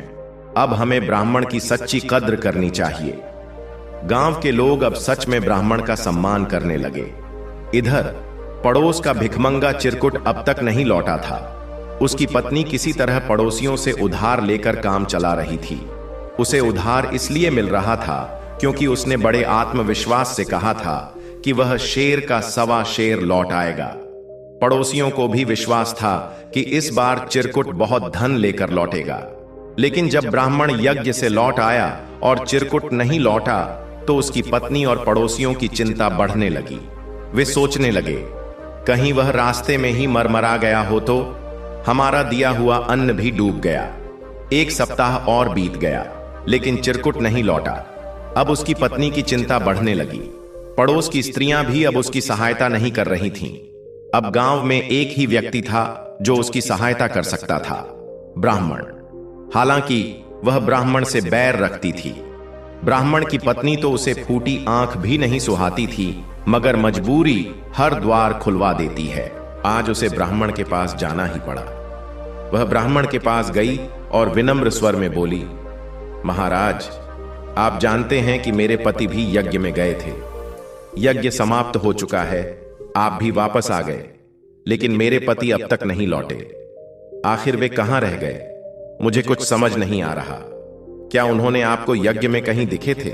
अब हमें ब्राह्मण की सच्ची कद्र करनी चाहिए। गांव के लोग अब सच में ब्राह्मण का सम्मान करने लगे। इधर पड़ोस का भिखमंगा चिरकुट अब तक नहीं लौटा था। उसकी पत्नी किसी तरह पड़ोसियों से उधार लेकर काम चला रही थी। उसे उधार इसलिए मिल रहा था क्योंकि उसने बड़े आत्मविश्वास से कहा था कि वह शेर का 1.25 शेर लौट आएगा। पड़ोसियों को भी विश्वास था कि इस बार चिरकुट बहुत धन लेकर लौटेगा। लेकिन जब ब्राह्मण यज्ञ से लौट आया और चिरकुट नहीं लौटा तो उसकी पत्नी और पड़ोसियों की चिंता बढ़ने लगी। वे सोचने लगे, कहीं वह रास्ते में ही मरमरा गया हो तो हमारा दिया हुआ अन्न भी डूब गया। 1 सप्ताह और बीत गया लेकिन चिरकुट नहीं लौटा। अब उसकी पत्नी की चिंता बढ़ने लगी। पड़ोस की स्त्रियां भी अब उसकी सहायता नहीं कर रही थीं। अब गांव में एक ही व्यक्ति था जो उसकी सहायता कर सकता था, ब्राह्मण। हालांकि वह ब्राह्मण से बैर रखती थी। ब्राह्मण की पत्नी तो उसे फूटी आंख भी नहीं सुहाती थी, मगर मजबूरी हर द्वार खुलवा देती है। आज उसे ब्राह्मण के पास जाना ही पड़ा। वह ब्राह्मण के पास गई और विनम्र स्वर में बोली, महाराज, आप जानते हैं कि मेरे पति भी यज्ञ में गए थे। यज्ञ समाप्त हो चुका है, आप भी वापस आ गए, लेकिन मेरे पति अब तक नहीं लौटे। आखिर वे कहां रह गए? मुझे कुछ समझ नहीं आ रहा। क्या उन्होंने आपको यज्ञ में कहीं दिखे थे?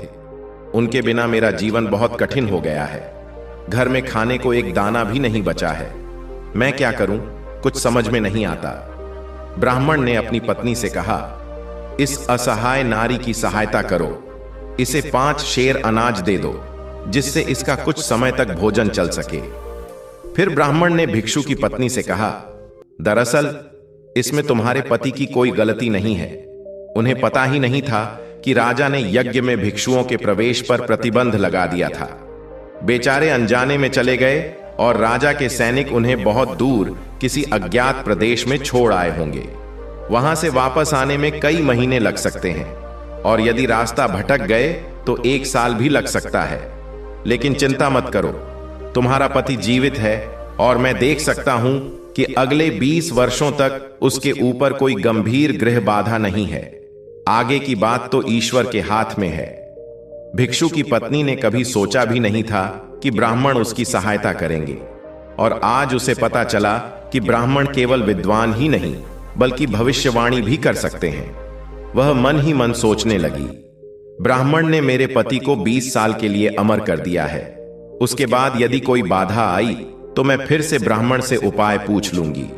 उनके बिना मेरा जीवन बहुत कठिन हो गया है। घर में खाने को एक दाना भी नहीं बचा है। मैं क्या करूं? कुछ समझ में नहीं आता। ब्राह्मण ने अपनी पत्नी से कहा, इस असहाय नारी की सहायता करो। इसे 5 शेर अनाज दे दो जिससे इसका कुछ समय तक भोजन चल सके। फिर ब्राह्मण ने भिक्षु की पत्नी से कहा, दरअसल इसमें तुम्हारे पति की कोई गलती नहीं है। उन्हें पता ही नहीं था कि राजा ने यज्ञ में भिक्षुओं के प्रवेश पर प्रतिबंध लगा दिया था। बेचारे अनजाने में चले गए और राजा के सैनिक उन्हें बहुत दूर किसी अज्ञात प्रदेश में छोड़ आए होंगे। वहां से वापस आने में कई महीने लग सकते हैं और यदि रास्ता भटक गए तो 1 साल भी लग सकता है। लेकिन चिंता मत करो, तुम्हारा पति जीवित है और मैं देख सकता हूं कि अगले 20 वर्षों तक उसके ऊपर कोई गंभीर गृह बाधा नहीं है। आगे की बात तो ईश्वर के हाथ में है। भिक्षु की पत्नी ने कभी सोचा भी नहीं था कि ब्राह्मण उसकी सहायता करेंगे, और आज उसे पता चला कि ब्राह्मण केवल विद्वान ही नहीं बल्कि भविष्यवाणी भी कर सकते हैं। वह मन ही मन सोचने लगी, ब्राह्मण ने मेरे पति को 20 साल के लिए अमर कर दिया है। उसके बाद यदि कोई बाधा आई तो मैं फिर से ब्राह्मण से उपाय पूछ लूंगी।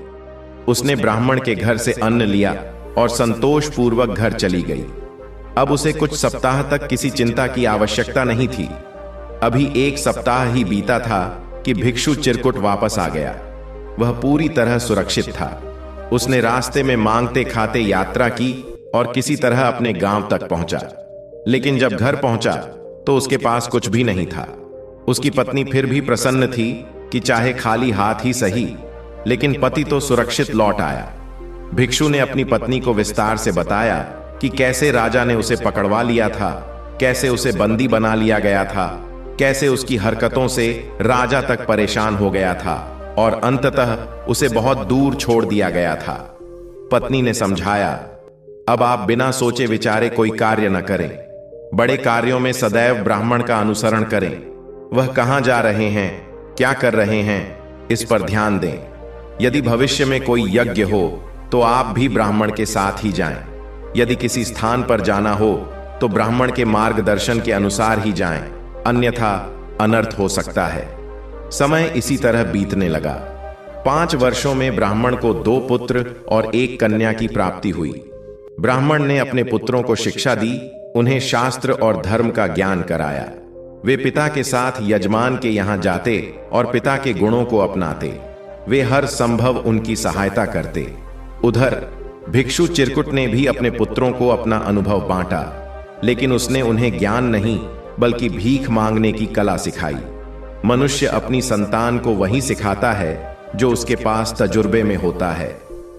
उसने ब्राह्मण के घर से अन्न लिया और संतोष पूर्वक घर चली गई। अब उसे कुछ सप्ताह तक किसी चिंता की आवश्यकता नहीं थी। अभी 1 सप्ताह ही बीता था कि भिक्षु चिरकुट वापस आ गया। वह पूरी तरह सुरक्षित था। उसने रास्ते में मांगते खाते यात्रा की और किसी तरह अपने गांव तक पहुंचा। लेकिन जब घर पहुंचा तो उसके पास कुछ भी नहीं था। उसकी पत्नी फिर भी प्रसन्न थी कि चाहे खाली हाथ ही सही, लेकिन पति तो सुरक्षित लौट आया। भिक्षु ने अपनी पत्नी को विस्तार से बताया कि कैसे राजा ने उसे पकड़वा लिया था, कैसे उसे बंदी बना लिया गया था, कैसे उसकी हरकतों से राजा तक परेशान हो गया था और अंततः उसे बहुत दूर छोड़ दिया गया था। पत्नी ने समझाया, अब आप बिना सोचे विचारे कोई कार्य न करें। बड़े कार्यों में सदैव ब्राह्मण का अनुसरण करें। वह कहां जा रहे हैं, क्या कर रहे हैं, इस पर ध्यान दें। यदि भविष्य में कोई यज्ञ हो तो आप भी ब्राह्मण के साथ ही जाएं। यदि किसी स्थान पर जाना हो तो ब्राह्मण के मार्गदर्शन के अनुसार ही जाएं, अन्यथा अनर्थ हो सकता है। समय इसी तरह बीतने लगा। 5 वर्षों में ब्राह्मण को 2 पुत्र और 1 कन्या की प्राप्ति हुई। ब्राह्मण ने अपने पुत्रों को शिक्षा दी, उन्हें शास्त्र और धर्म का ज्ञान कराया। वे पिता के साथ यजमान के यहां जाते और पिता के गुणों को अपनाते। वे हर संभव उनकी सहायता करते। उधर भिक्षु चिरकुट ने भी अपने पुत्रों को अपना अनुभव बांटा। लेकिन उसने उन्हें ज्ञान नहीं बल्कि भीख मांगने की कला सिखाई। मनुष्य अपनी संतान को वही सिखाता है जो उसके पास तजुर्बे में होता है।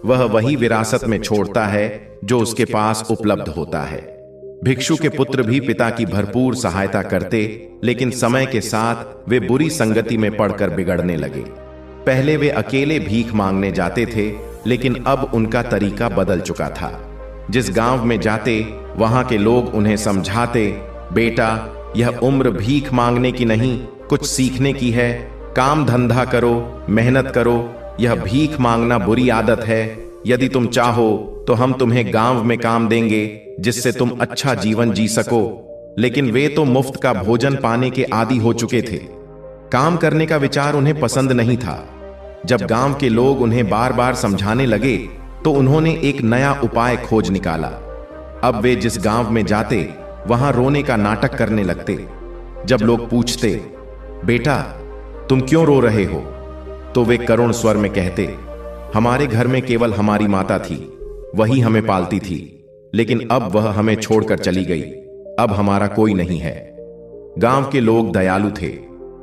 वह वही विरासत में छोड़ता है जो उसके पास उपलब्ध होता है। भिक्षु के पुत्र भी पिता की भरपूर सहायता करते, लेकिन समय के साथ वे बुरी संगति में पड़कर बिगड़ने लगे। पहले वे अकेले भीख मांगने जाते थे, लेकिन अब उनका तरीका बदल चुका था। जिस गांव में जाते वहां के लोग उन्हें समझाते, बेटा यह उम्र भीख मांगने की नहीं, कुछ सीखने की है। काम धंधा करो, मेहनत करो, यह भीख मांगना बुरी आदत है। यदि तुम चाहो तो हम तुम्हें गांव में काम देंगे जिससे तुम अच्छा जीवन जी सको। लेकिन वे तो मुफ्त का भोजन पाने के आदी हो चुके थे। काम करने का विचार उन्हें पसंद नहीं था। जब गांव के लोग उन्हें बार बार समझाने लगे तो उन्होंने एक नया उपाय खोज निकाला। अब वे जिस गांव में जाते वहां रोने का नाटक करने लगते। जब लोग पूछते, बेटा तुम क्यों रो रहे हो, तो वे करुण स्वर में कहते, हमारे घर में केवल हमारी माता थी, वही हमें पालती थी, लेकिन अब वह हमें छोड़कर चली गई। अब हमारा कोई नहीं है। गांव के लोग दयालु थे।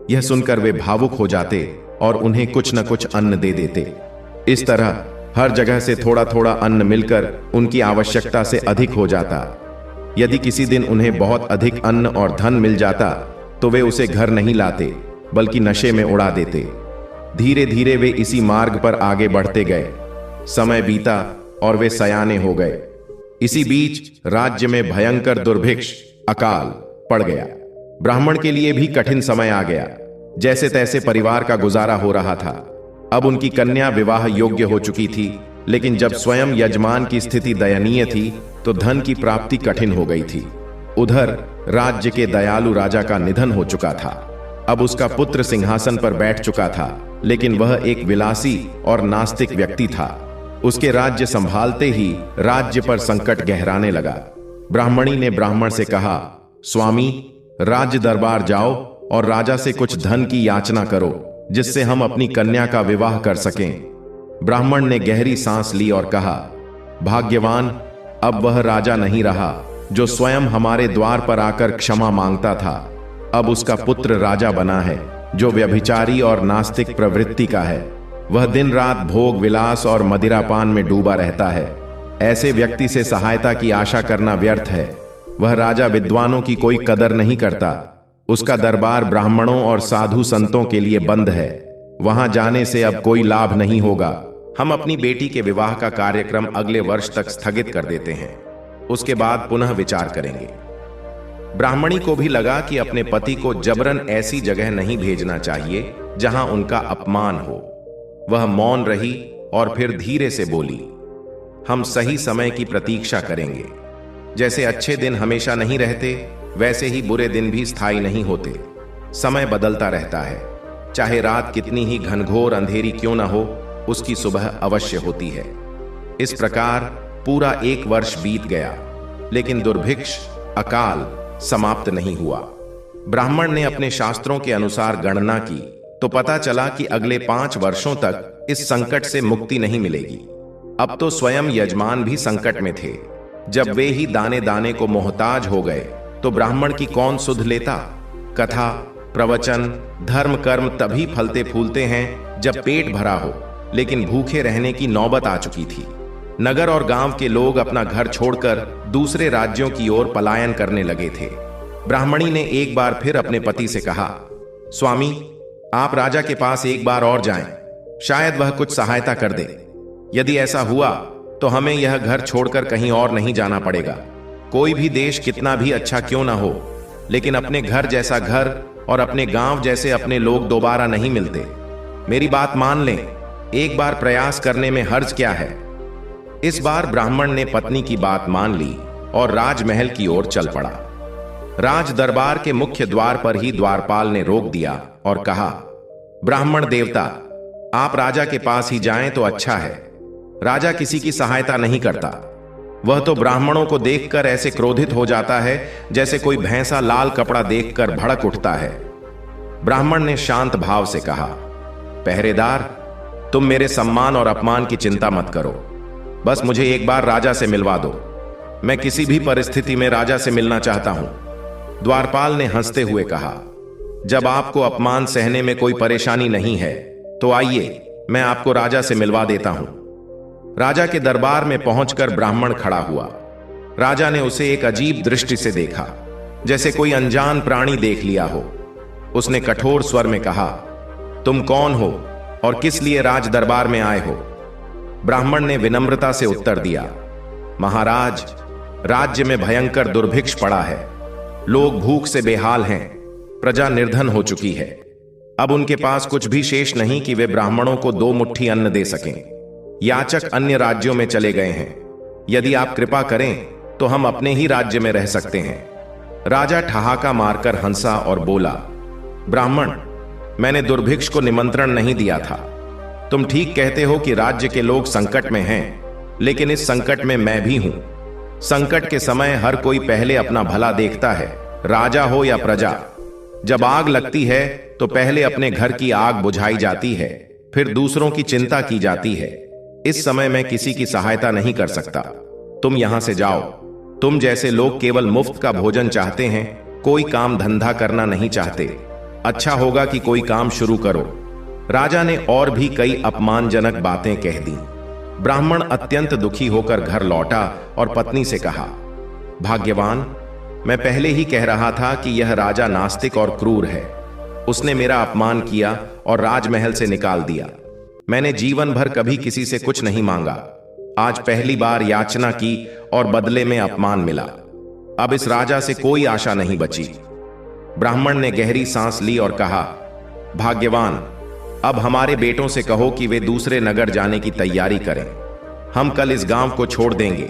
यह सुनकर वे भावुक हो जाते और उन्हें कुछ न कुछ अन्न दे देते। इस तरह हर जगह से थोड़ा थोड़ा अन्न मिलकर उनकी आवश्यकता से अधिक हो जाता। यदि किसी दिन उन्हें बहुत अधिक अन्न और धन मिल जाता तो वे उसे घर नहीं लाते बल्कि नशे में उड़ा देते। धीरे धीरे वे इसी मार्ग पर आगे बढ़ते गए। समय बीता और वे सयाने हो गए। इसी बीच राज्य में भयंकर दुर्भिक्ष अकाल पड़ गया। ब्राह्मण के लिए भी कठिन समय आ गया। जैसे तैसे परिवार का गुजारा हो रहा था। अब उनकी कन्या विवाह योग्य हो चुकी थी, लेकिन जब स्वयं यजमान की स्थिति दयनीय थी तो धन की प्राप्ति कठिन हो गई थी। उधर राज्य के दयालु राजा का निधन हो चुका था। अब उसका पुत्र सिंहासन पर बैठ चुका था, लेकिन वह एक विलासी और नास्तिक व्यक्ति था। उसके राज्य संभालते ही राज्य पर संकट गहराने लगा। ब्राह्मणी ने ब्राह्मण से कहा, स्वामी राज्य दरबार जाओ और राजा से कुछ धन की याचना करो जिससे हम अपनी कन्या का विवाह कर सकें। ब्राह्मण ने गहरी सांस ली और कहा, भाग्यवान, अब वह राजा नहीं रहा जो स्वयं हमारे द्वार पर आकर क्षमा मांगता था। अब उसका पुत्र राजा बना है जो व्यभिचारी और नास्तिक प्रवृत्ति का है। वह दिन रात भोग विलास और मदिरापान में डूबा रहता है। ऐसे व्यक्ति से सहायता की आशा करना व्यर्थ है। वह राजा विद्वानों की कोई कदर नहीं करता। उसका दरबार ब्राह्मणों और साधु संतों के लिए बंद है। वहां जाने से अब कोई लाभ नहीं होगा। हम अपनी बेटी के विवाह का कार्यक्रम अगले वर्ष तक स्थगित कर देते हैं। उसके बाद पुनः विचार करेंगे। ब्राह्मणी को भी लगा कि अपने पति को जबरन ऐसी जगह नहीं भेजना चाहिए जहां उनका अपमान हो। वह मौन रही और फिर धीरे से बोली, हम सही समय की प्रतीक्षा करेंगे। जैसे अच्छे दिन हमेशा नहीं रहते, वैसे ही बुरे दिन भी स्थायी नहीं होते। समय बदलता रहता है। चाहे रात कितनी ही घनघोर अंधेरी क्यों न हो, उसकी सुबह अवश्य होती है। इस प्रकार पूरा 1 वर्ष बीत गया, लेकिन दुर्भिक्ष अकाल समाप्त नहीं हुआ। ब्राह्मण ने अपने शास्त्रों के अनुसार गणना की तो पता चला कि अगले 5 वर्षों तक इस संकट से मुक्ति नहीं मिलेगी। अब तो स्वयं यजमान भी संकट में थे। जब वे ही दाने दाने को मोहताज हो गए तो ब्राह्मण की कौन सुध लेता। कथा प्रवचन धर्म कर्म तभी फलते फूलते हैं जब पेट भरा हो, लेकिन भूखे रहने की नौबत आ चुकी थी। नगर और गांव के लोग अपना घर छोड़कर दूसरे राज्यों की ओर पलायन करने लगे थे। ब्राह्मणी ने एक बार फिर अपने पति से कहा, स्वामी आप राजा के पास एक बार और जाएं, शायद वह कुछ सहायता कर दे। यदि ऐसा हुआ तो हमें यह घर छोड़कर कहीं और नहीं जाना पड़ेगा। कोई भी देश कितना भी अच्छा क्यों ना हो, लेकिन अपने घर जैसा घर और अपने गांव जैसे अपने लोग दोबारा नहीं मिलते। मेरी बात मान लें, एक बार प्रयास करने में हर्ज क्या है। इस बार ब्राह्मण ने पत्नी की बात मान ली और राजमहल की ओर चल पड़ा। राज दरबार के मुख्य द्वार पर ही द्वारपाल ने रोक दिया और कहा, ब्राह्मण देवता, आप राजा के पास ही जाएं तो अच्छा है। राजा किसी की सहायता नहीं करता। वह तो ब्राह्मणों को देखकर ऐसे क्रोधित हो जाता है जैसे कोई भैंसा लाल कपड़ा देखकर भड़क उठता है। ब्राह्मण ने शांत भाव से कहा, पहरेदार, तुम मेरे सम्मान और अपमान की चिंता मत करो, बस मुझे एक बार राजा से मिलवा दो। मैं किसी भी परिस्थिति में राजा से मिलना चाहता हूं। द्वारपाल ने हंसते हुए कहा, जब आपको अपमान सहने में कोई परेशानी नहीं है तो आइए, मैं आपको राजा से मिलवा देता हूं। राजा के दरबार में पहुंचकर ब्राह्मण खड़ा हुआ। राजा ने उसे एक अजीब दृष्टि से देखा, जैसे कोई अनजान प्राणी देख लिया हो। उसने कठोर स्वर में कहा, तुम कौन हो और किस लिए राज दरबार में आए हो? ब्राह्मण ने विनम्रता से उत्तर दिया, महाराज, राज्य में भयंकर दुर्भिक्ष पड़ा है। लोग भूख से बेहाल हैं, प्रजा निर्धन हो चुकी है। अब उनके पास कुछ भी शेष नहीं कि वे ब्राह्मणों को 2 मुट्ठी अन्न दे सकें। याचक अन्य राज्यों में चले गए हैं। यदि आप कृपा करें तो हम अपने ही राज्य में रह सकते हैं। राजा ठहाका मारकर हंसा और बोला, ब्राह्मण, मैंने दुर्भिक्ष को निमंत्रण नहीं दिया था। तुम ठीक कहते हो कि राज्य के लोग संकट में हैं, लेकिन इस संकट में मैं भी हूं। संकट के समय हर कोई पहले अपना भला देखता है, राजा हो या प्रजा। जब आग लगती है तो पहले अपने घर की आग बुझाई जाती है, फिर दूसरों की चिंता की जाती है। इस समय मैं किसी की सहायता नहीं कर सकता। तुम यहां से जाओ। तुम जैसे लोग केवल मुफ्त का भोजन चाहते हैं, कोई काम धंधा करना नहीं चाहते। अच्छा होगा कि कोई काम शुरू करो। राजा ने और भी कई अपमानजनक बातें कह दी। ब्राह्मण अत्यंत दुखी होकर घर लौटा और पत्नी से कहा, भाग्यवान, मैं पहले ही कह रहा था कि यह राजा नास्तिक और क्रूर है। उसने मेरा अपमान किया और राजमहल से निकाल दिया। मैंने जीवन भर कभी किसी से कुछ नहीं मांगा। आज पहली बार याचना की और बदले में अपमान मिला। अब इस राजा से कोई आशा नहीं बची। ब्राह्मण ने गहरी सांस ली और कहा, भाग्यवान, अब हमारे बेटों से कहो कि वे दूसरे नगर जाने की तैयारी करें। हम कल इस गांव को छोड़ देंगे।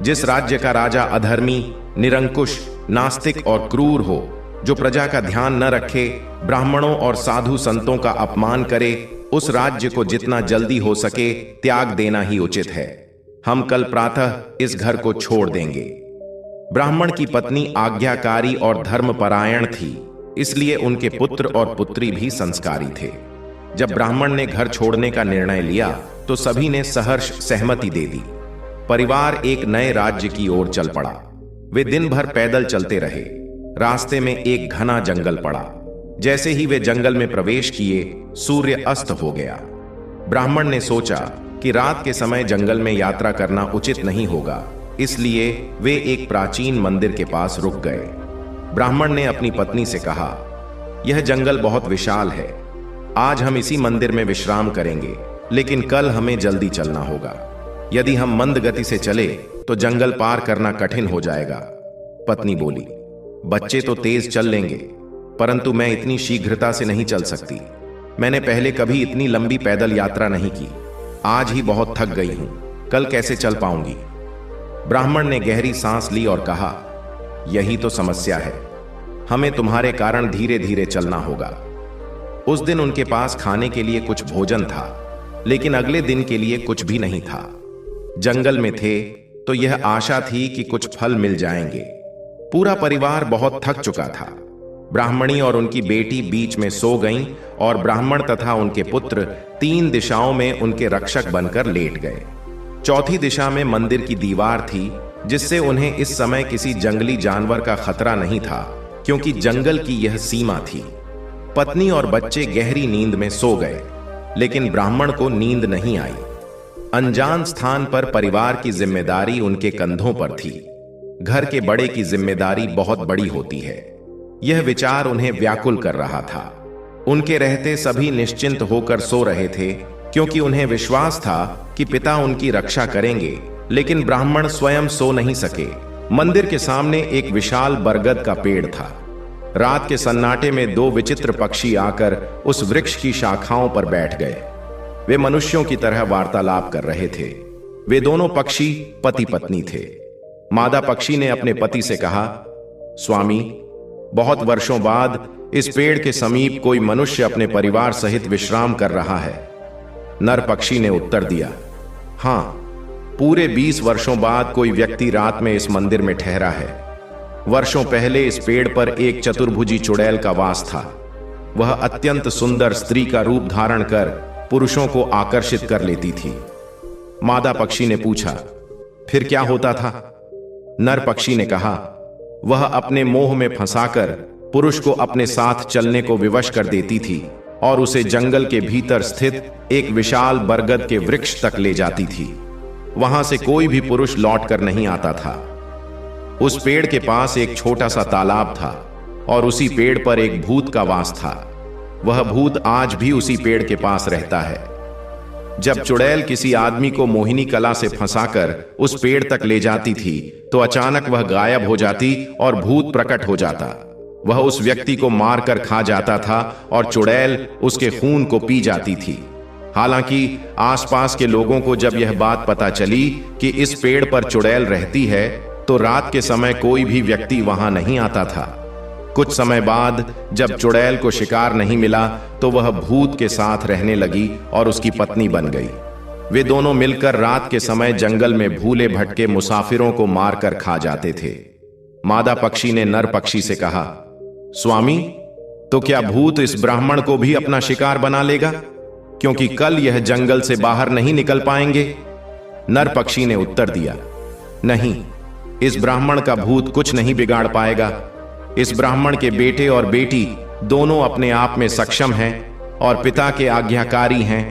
जिस राज्य का राजा अधर्मी, निरंकुश, नास्तिक और क्रूर हो, जो प्रजा का ध्यान न रखे, ब्राह्मणों और साधु संतों का अपमान करे, उस राज्य को जितना जल्दी हो सके त्याग देना ही उचित है। हम कल प्रातः इस घर को छोड़ देंगे। ब्राह्मण की पत्नी आज्ञाकारी और धर्मपरायण थी, इसलिए उनके पुत्र और पुत्री भी संस्कारी थे। जब ब्राह्मण ने घर छोड़ने का निर्णय लिया तो सभी ने सहर्ष सहमति दे दी। परिवार एक नए राज्य की ओर चल पड़ा। वे दिन भर पैदल चलते रहे। रास्ते में एक घना जंगल पड़ा। जैसे ही वे जंगल में प्रवेश किए, सूर्य अस्त हो गया। ब्राह्मण ने सोचा कि रात के समय जंगल में यात्रा करना उचित नहीं होगा, इसलिए वे एक प्राचीन मंदिर के पास रुक गए। ब्राह्मण ने अपनी पत्नी से कहा, यह जंगल बहुत विशाल है। आज हम इसी मंदिर में विश्राम करेंगे, लेकिन कल हमें जल्दी चलना होगा। यदि हम मंद गति से चले तो जंगल पार करना कठिन हो जाएगा। पत्नी बोली, बच्चे तो तेज चल लेंगे, परंतु मैं इतनी शीघ्रता से नहीं चल सकती। मैंने पहले कभी इतनी लंबी पैदल यात्रा नहीं की। आज ही बहुत थक गई हूं, कल कैसे चल पाऊंगी। ब्राह्मण ने गहरी सांस ली और कहा, यही तो समस्या है। हमें तुम्हारे कारण धीरे धीरे चलना होगा। उस दिन उनके पास खाने के लिए कुछ भोजन था, लेकिन अगले दिन के लिए कुछ भी नहीं था। जंगल में थे तो यह आशा थी कि कुछ फल मिल जाएंगे। पूरा परिवार बहुत थक चुका था। ब्राह्मणी और उनकी बेटी बीच में सो गईं और ब्राह्मण तथा उनके पुत्र 3 दिशाओं में उनके रक्षक बनकर लेट गए। चौथी दिशा में मंदिर की दीवार थी, जिससे उन्हें इस समय किसी जंगली जानवर का खतरा नहीं था, क्योंकि जंगल की यह सीमा थी। पत्नी और बच्चे गहरी नींद में सो गए, लेकिन ब्राह्मण को नींद नहीं आई। अनजान स्थान पर परिवार की जिम्मेदारी उनके कंधों पर थी। घर के बड़े की जिम्मेदारी बहुत बड़ी होती है। यह विचार उन्हें व्याकुल कर रहा था। उनके रहते सभी निश्चिंत होकर सो रहे थे, क्योंकि उन्हें विश्वास था कि पिता उनकी रक्षा करेंगे, लेकिन ब्राह्मण स्वयं सो नहीं सके। मंदिर के सामने एक विशाल बरगद का पेड़ था। रात के सन्नाटे में 2 विचित्र पक्षी आकर उस वृक्ष की शाखाओं पर बैठ गए। वे मनुष्यों की तरह वार्तालाप कर रहे थे। वे दोनों पक्षी पति पत्नी थे। मादा पक्षी ने अपने पति से कहा, स्वामी, बहुत वर्षों बाद इस पेड़ के समीप कोई मनुष्य अपने परिवार सहित विश्राम कर रहा है। नर पक्षी ने उत्तर दिया, हां, पूरे 20 वर्षों बाद कोई व्यक्ति रात में इस मंदिर में ठहरा है। वर्षों पहले इस पेड़ पर एक चतुर्भुजी चुड़ैल का वास था। वह अत्यंत सुंदर स्त्री का रूप धारण कर पुरुषों को आकर्षित कर लेती थी। मादा पक्षी ने पूछा, फिर क्या होता था? नर पक्षी ने कहा, वह अपने मोह में फंसाकर पुरुष को अपने साथ चलने को विवश कर देती थी और उसे जंगल के भीतर स्थित एक विशाल बरगद के वृक्ष तक ले जाती थी। वहां से कोई भी पुरुष लौट कर नहीं आता था। उस पेड़ के पास एक छोटा सा तालाब था और उसी पेड़ पर एक भूत का वास था। वह भूत आज भी उसी पेड़ के पास रहता है। जब चुड़ैल किसी आदमी को मोहिनी कला से फंसाकर उस पेड़ तक ले जाती थी तो अचानक वह गायब हो जाती और भूत प्रकट हो जाता। वह उस व्यक्ति को मारकर खा जाता था और चुड़ैल उसके खून को पी जाती थी। हालांकि आसपास के लोगों को जब यह बात पता चली कि इस पेड़ पर चुड़ैल रहती है तो रात के समय कोई भी व्यक्ति वहां नहीं आता था। कुछ समय बाद जब चुड़ैल को शिकार नहीं मिला तो वह भूत के साथ रहने लगी और उसकी पत्नी बन गई। वे दोनों मिलकर रात के समय जंगल में भूले भटके मुसाफिरों को मारकर खा जाते थे। मादा पक्षी ने नर पक्षी से कहा, स्वामी, तो क्या भूत इस ब्राह्मण को भी अपना शिकार बना लेगा, क्योंकि कल यह जंगल से बाहर नहीं निकल पाएंगे? नर पक्षी ने उत्तर दिया, नहीं, इस ब्राह्मण का भूत कुछ नहीं बिगाड़ पाएगा। इस ब्राह्मण के बेटे और बेटी दोनों अपने आप में सक्षम हैं और पिता के आज्ञाकारी हैं।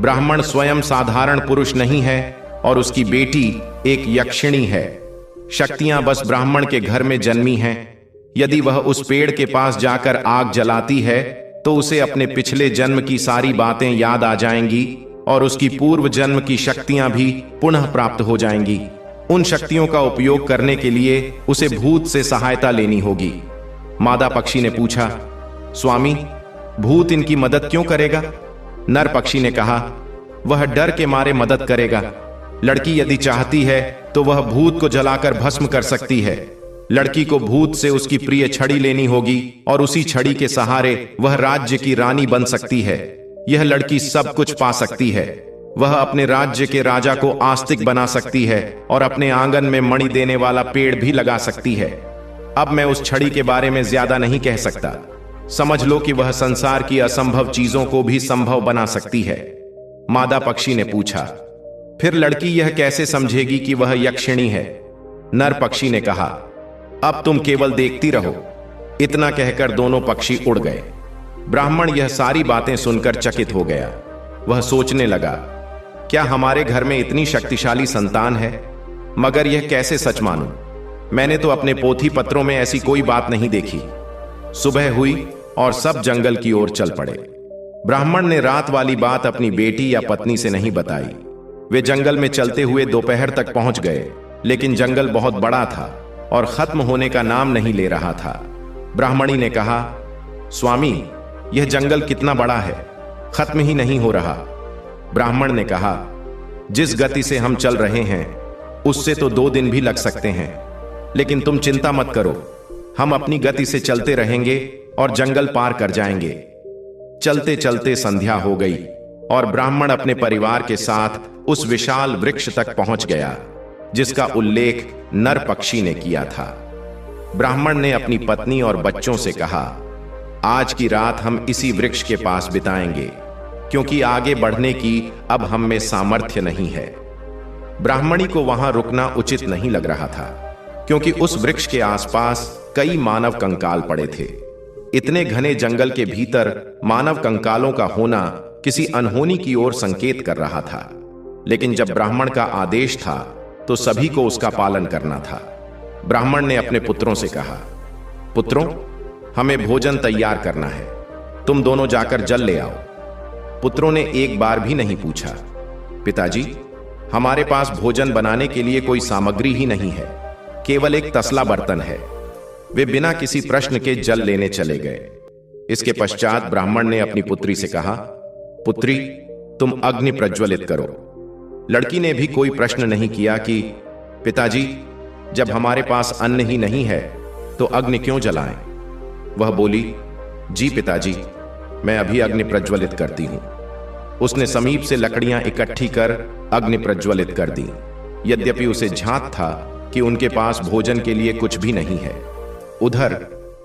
ब्राह्मण स्वयं साधारण पुरुष नहीं है और उसकी बेटी एक यक्षिणी है। शक्तियां बस ब्राह्मण के घर में जन्मी हैं। यदि वह उस पेड़ के पास जाकर आग जलाती है तो उसे अपने पिछले जन्म की सारी बातें याद आ जाएंगी और उसकी पूर्व जन्म की शक्तियां भी पुनः प्राप्त हो जाएंगी। उन शक्तियों का उपयोग करने के लिए उसे भूत से सहायता लेनी होगी। मादा पक्षी ने पूछा, स्वामी, भूत इनकी मदद क्यों करेगा? नर पक्षी ने कहा, वह डर के मारे मदद करेगा। लड़की यदि चाहती है तो वह भूत को जलाकर भस्म कर सकती है। लड़की को भूत से उसकी प्रिय छड़ी लेनी होगी और उसी छड़ी के सहारे वह राज्य की रानी बन सकती है। यह लड़की सब कुछ पा सकती है। वह अपने राज्य के राजा को आस्तिक बना सकती है और अपने आंगन में मणि देने वाला पेड़ भी लगा सकती है। अब मैं उस छड़ी के बारे में ज्यादा नहीं कह सकता। समझ लो कि वह संसार की असंभव चीजों को भी संभव बना सकती है। मादा पक्षी ने पूछा, फिर लड़की यह कैसे समझेगी कि वह यक्षिणी है? नर पक्षी ने कहा, अब तुम केवल देखती रहो। इतना कहकर दोनों पक्षी उड़ गए। ब्राह्मण यह सारी बातें सुनकर चकित हो गया। वह सोचने लगा, क्या हमारे घर में इतनी शक्तिशाली संतान है? मगर यह कैसे सच मानूं? मैंने तो अपने पोथी पत्रों में ऐसी कोई बात नहीं देखी। सुबह हुई और सब जंगल की ओर चल पड़े। ब्राह्मण ने रात वाली बात अपनी बेटी या पत्नी से नहीं बताई। वे जंगल में चलते हुए दोपहर तक पहुंच गए, लेकिन जंगल बहुत बड़ा था और खत्म होने का नाम नहीं ले रहा था। ब्राह्मणी ने कहा, स्वामी, यह जंगल कितना बड़ा है, खत्म ही नहीं हो रहा। ब्राह्मण ने कहा, जिस गति से हम चल रहे हैं उससे तो 2 दिन भी लग सकते हैं, लेकिन तुम चिंता मत करो, हम अपनी गति से चलते रहेंगे और जंगल पार कर जाएंगे। चलते चलते संध्या हो गई और ब्राह्मण अपने परिवार के साथ उस विशाल वृक्ष तक पहुंच गया जिसका उल्लेख नर पक्षी ने किया था। ब्राह्मण ने अपनी पत्नी और बच्चों से कहा, आज की रात हम इसी वृक्ष के पास बिताएंगे, क्योंकि आगे बढ़ने की अब हम में सामर्थ्य नहीं है। ब्राह्मणी को वहां रुकना उचित नहीं लग रहा था, क्योंकि उस वृक्ष के आसपास कई मानव कंकाल पड़े थे। इतने घने जंगल के भीतर मानव कंकालों का होना किसी अनहोनी की ओर संकेत कर रहा था। लेकिन जब ब्राह्मण का आदेश था तो सभी को उसका पालन करना था। ब्राह्मण ने अपने पुत्रों से कहा, पुत्रों, हमें भोजन तैयार करना है, तुम दोनों जाकर जल ले आओ। पुत्रों ने एक बार भी नहीं पूछा, पिताजी, हमारे पास भोजन बनाने के लिए कोई सामग्री ही नहीं है, केवल एक तसला बर्तन है। वे बिना किसी प्रश्न के जल लेने चले गए। इसके पश्चात ब्राह्मण ने अपनी पुत्री से कहा, पुत्री, तुम अग्नि प्रज्वलित करो। लड़की ने भी कोई प्रश्न नहीं किया कि पिताजी, जब हमारे पास अन्न ही नहीं है तो अग्नि क्यों जलाएं? वह बोली, जी पिताजी, मैं अभी अग्नि प्रज्वलित करती हूं। उसने समीप से लकड़ियां इकट्ठी कर अग्नि प्रज्वलित कर दी। यद्यपि उसे झांक था कि उनके पास भोजन के लिए कुछ भी नहीं है। उधर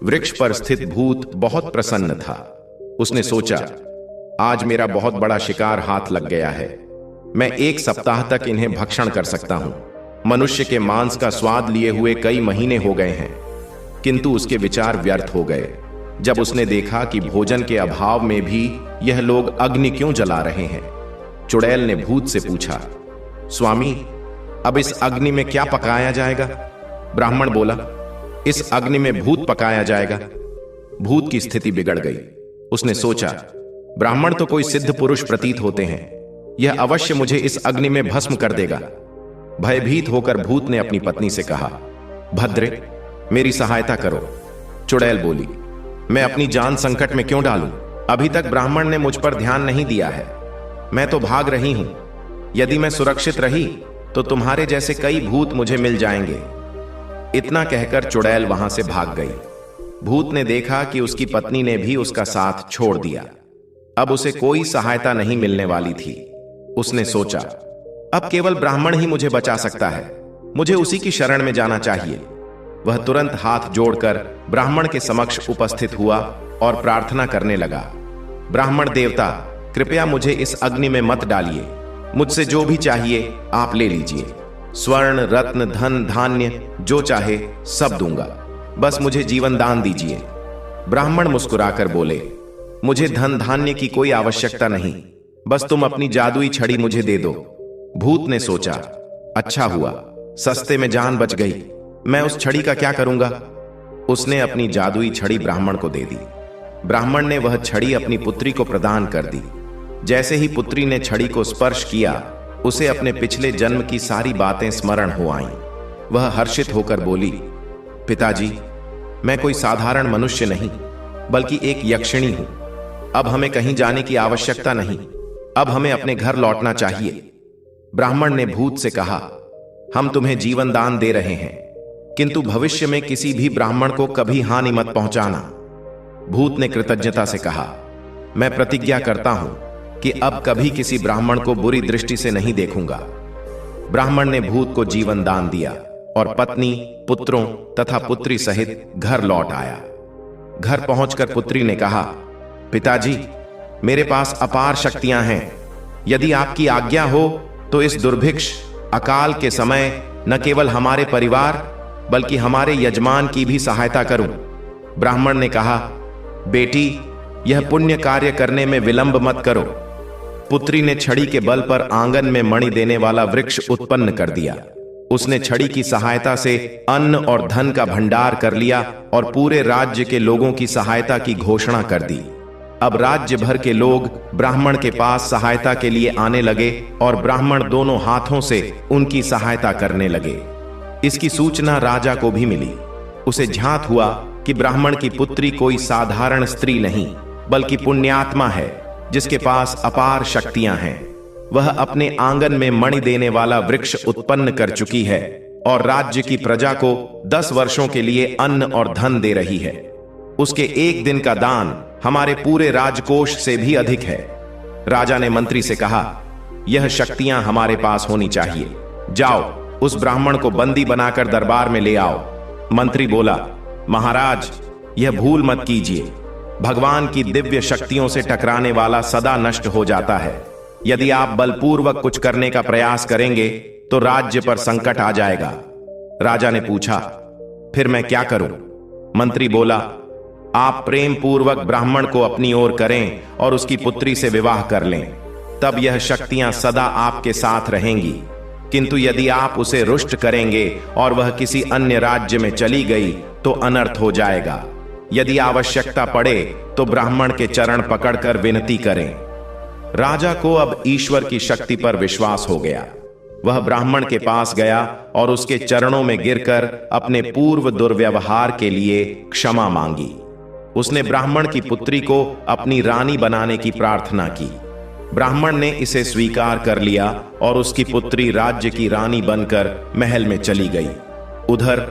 वृक्ष पर स्थित भूत बहुत प्रसन्न था। उसने सोचा, आज मेरा बहुत बड़ा शिकार हाथ लग गया है, मैं 1 सप्ताह तक इन्हें भक्षण कर सकता हूं। मनुष्य के मांस का स्वाद लिए हुए कई महीने हो गए हैं, किंतु उसके विचार व्यर्थ हो गए जब उसने देखा कि भोजन के अभाव में भी यह लोग अग्नि क्यों जला रहे हैं। चुड़ैल ने भूत से पूछा, स्वामी, अब इस अग्नि में क्या पकाया जाएगा? ब्राह्मण बोला, इस अग्नि में भूत पकाया जाएगा। भूत की स्थिति बिगड़ गई। उसने सोचा, ब्राह्मण तो कोई सिद्ध पुरुष प्रतीत होते हैं, यह अवश्य मुझे इस अग्नि में भस्म कर देगा। भयभीत होकर भूत ने अपनी पत्नी से कहा, भद्रे, मेरी सहायता करो। चुड़ैल बोली, मैं अपनी जान संकट में क्यों डालूं? अभी तक ब्राह्मण ने मुझ पर ध्यान नहीं दिया है, मैं तो भाग रही हूं। यदि मैं सुरक्षित रही तो तुम्हारे जैसे कई भूत मुझे मिल जाएंगे। इतना कहकर चुड़ैल वहां से भाग गई। भूत ने देखा कि उसकी पत्नी ने भी उसका साथ छोड़ दिया। अब उसे कोई सहायता नहीं मिलने वाली थी। उसने सोचा, अब केवल ब्राह्मण ही मुझे बचा सकता है, मुझे उसी की शरण में जाना चाहिए। वह तुरंत हाथ जोड़कर ब्राह्मण के समक्ष उपस्थित हुआ और प्रार्थना करने लगा, ब्राह्मण देवता, कृपया मुझे इस अग्नि में मत डालिए। मुझसे जो भी चाहिए आप ले लीजिए। स्वर्ण, रत्न, धन, धान्य जो चाहे सब दूंगा, बस मुझे जीवन दान दीजिए। ब्राह्मण मुस्कुराकर बोले, मुझे धन धान्य की कोई आवश्यकता नहीं, बस तुम अपनी जादुई छड़ी मुझे दे दो। भूत ने सोचा, अच्छा हुआ, सस्ते में जान बच गई। मैं उस छड़ी का क्या करूंगा? उसने अपनी जादुई छड़ी ब्राह्मण को दे दी। ब्राह्मण ने वह छड़ी अपनी पुत्री को प्रदान कर दी। जैसे ही पुत्री ने छड़ी को स्पर्श किया, उसे अपने पिछले जन्म की सारी बातें स्मरण हो आईं। वह हर्षित होकर बोली, पिताजी, मैं कोई साधारण मनुष्य नहीं, बल्कि एक यक्षिणी हूं। अब हमें कहीं जाने की आवश्यकता नहीं, अब हमें अपने घर लौटना चाहिए। ब्राह्मण ने भूत से कहा, हम तुम्हें जीवन दान दे रहे हैं, किंतु भविष्य में किसी भी ब्राह्मण को कभी हानि मत पहुंचाना। भूत ने कृतज्ञता से कहा, मैं प्रतिज्ञा करता हूं कि अब कभी किसी ब्राह्मण को बुरी दृष्टि से नहीं देखूंगा। ब्राह्मण ने भूत को जीवन दान दिया और पत्नी, पुत्रों तथा पुत्री सहित घर लौट आया। घर पहुंचकर पुत्री ने कहा, पिताजी, मेरे पास अपार शक्तियां हैं। यदि आपकी आज्ञा हो तो इस दुर्भिक्ष अकाल के समय न केवल हमारे परिवार बल्कि हमारे यजमान की भी सहायता करूं। ब्राह्मण ने कहा, बेटी, यह पुण्य कार्य करने में विलंब मत करो। पुत्री ने छड़ी के बल पर आंगन में मणि देने वाला वृक्ष उत्पन्न कर दिया। उसने छड़ी की सहायता से अन्न और धन का भंडार कर लिया और पूरे राज्य के लोगों की सहायता की घोषणा कर दी। अब राज्य भर के लोग ब्राह्मण के पास सहायता के लिए आने लगे और ब्राह्मण दोनों हाथों से उनकी सहायता करने लगे। इसकी सूचना राजा को भी मिली। उसे झांत हुआ कि ब्राह्मण की पुत्री कोई साधारण स्त्री नहीं, बल्कि पुण्यात्मा है जिसके पास अपार शक्तियां हैं। वह अपने आंगन में मणि देने वाला वृक्ष उत्पन्न कर चुकी है और राज्य की प्रजा को 10 वर्षों के लिए अन्न और धन दे रही है। उसके एक दिन का दान हमारे पूरे राजकोष से भी अधिक है। राजा ने मंत्री से कहा, यह शक्तियां हमारे पास होनी चाहिए। जाओ, उस ब्राह्मण को बंदी बनाकर दरबार में ले आओ। मंत्री बोला, महाराज, यह भूल मत कीजिए। भगवान की दिव्य शक्तियों से टकराने वाला सदा नष्ट हो जाता है। यदि आप बलपूर्वक कुछ करने का प्रयास करेंगे तो राज्य पर संकट आ जाएगा। राजा ने पूछा, फिर मैं क्या करूं? मंत्री बोला, आप प्रेम पूर्वक ब्राह्मण को अपनी ओर करें और उसकी पुत्री से विवाह कर लें, तब यह शक्तियां सदा आपके साथ रहेंगी। किंतु यदि आप उसे रुष्ट करेंगे और वह किसी अन्य राज्य में चली गई तो अनर्थ हो जाएगा। यदि आवश्यकता पड़े तो ब्राह्मण के चरण पकड़कर विनती करें। राजा को अब ईश्वर की शक्ति पर विश्वास हो गया। वह ब्राह्मण के पास गया और उसके चरणों में गिरकर अपने पूर्व दुर्व्यवहार के लिए क्षमा मांगी। उसने ब्राह्मण की पुत्री को अपनी रानी बनाने की प्रार्थना की। ब्राह्मण ने इसे स्वीकार कर लिया और उसकी पुत्री राज्य की रानी बनकर महल में चली गई। उधर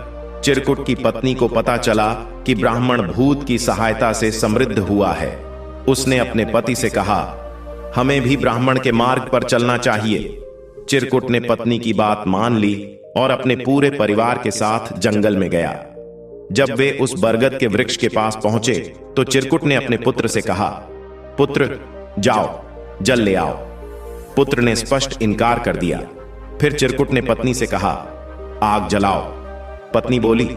चिरकुट की पत्नी को पता चला कि ब्राह्मण भूत की सहायता से समृद्ध हुआ है। उसने अपने पति से कहा, हमें भी ब्राह्मण के मार्ग पर चलना चाहिए। चिरकुट ने पत्नी की बात मान ली और अपने पूरे परिवार के साथ जंगल में गया। जब वे उस बरगद के वृक्ष के पास पहुंचे तो चिरकुट ने अपने पुत्र से कहा, पुत्र, जाओ, जल ले आओ। पुत्र ने स्पष्ट इनकार कर दिया। फिर चिरकुट ने पत्नी से कहा, आग जलाओ। पत्नी बोली,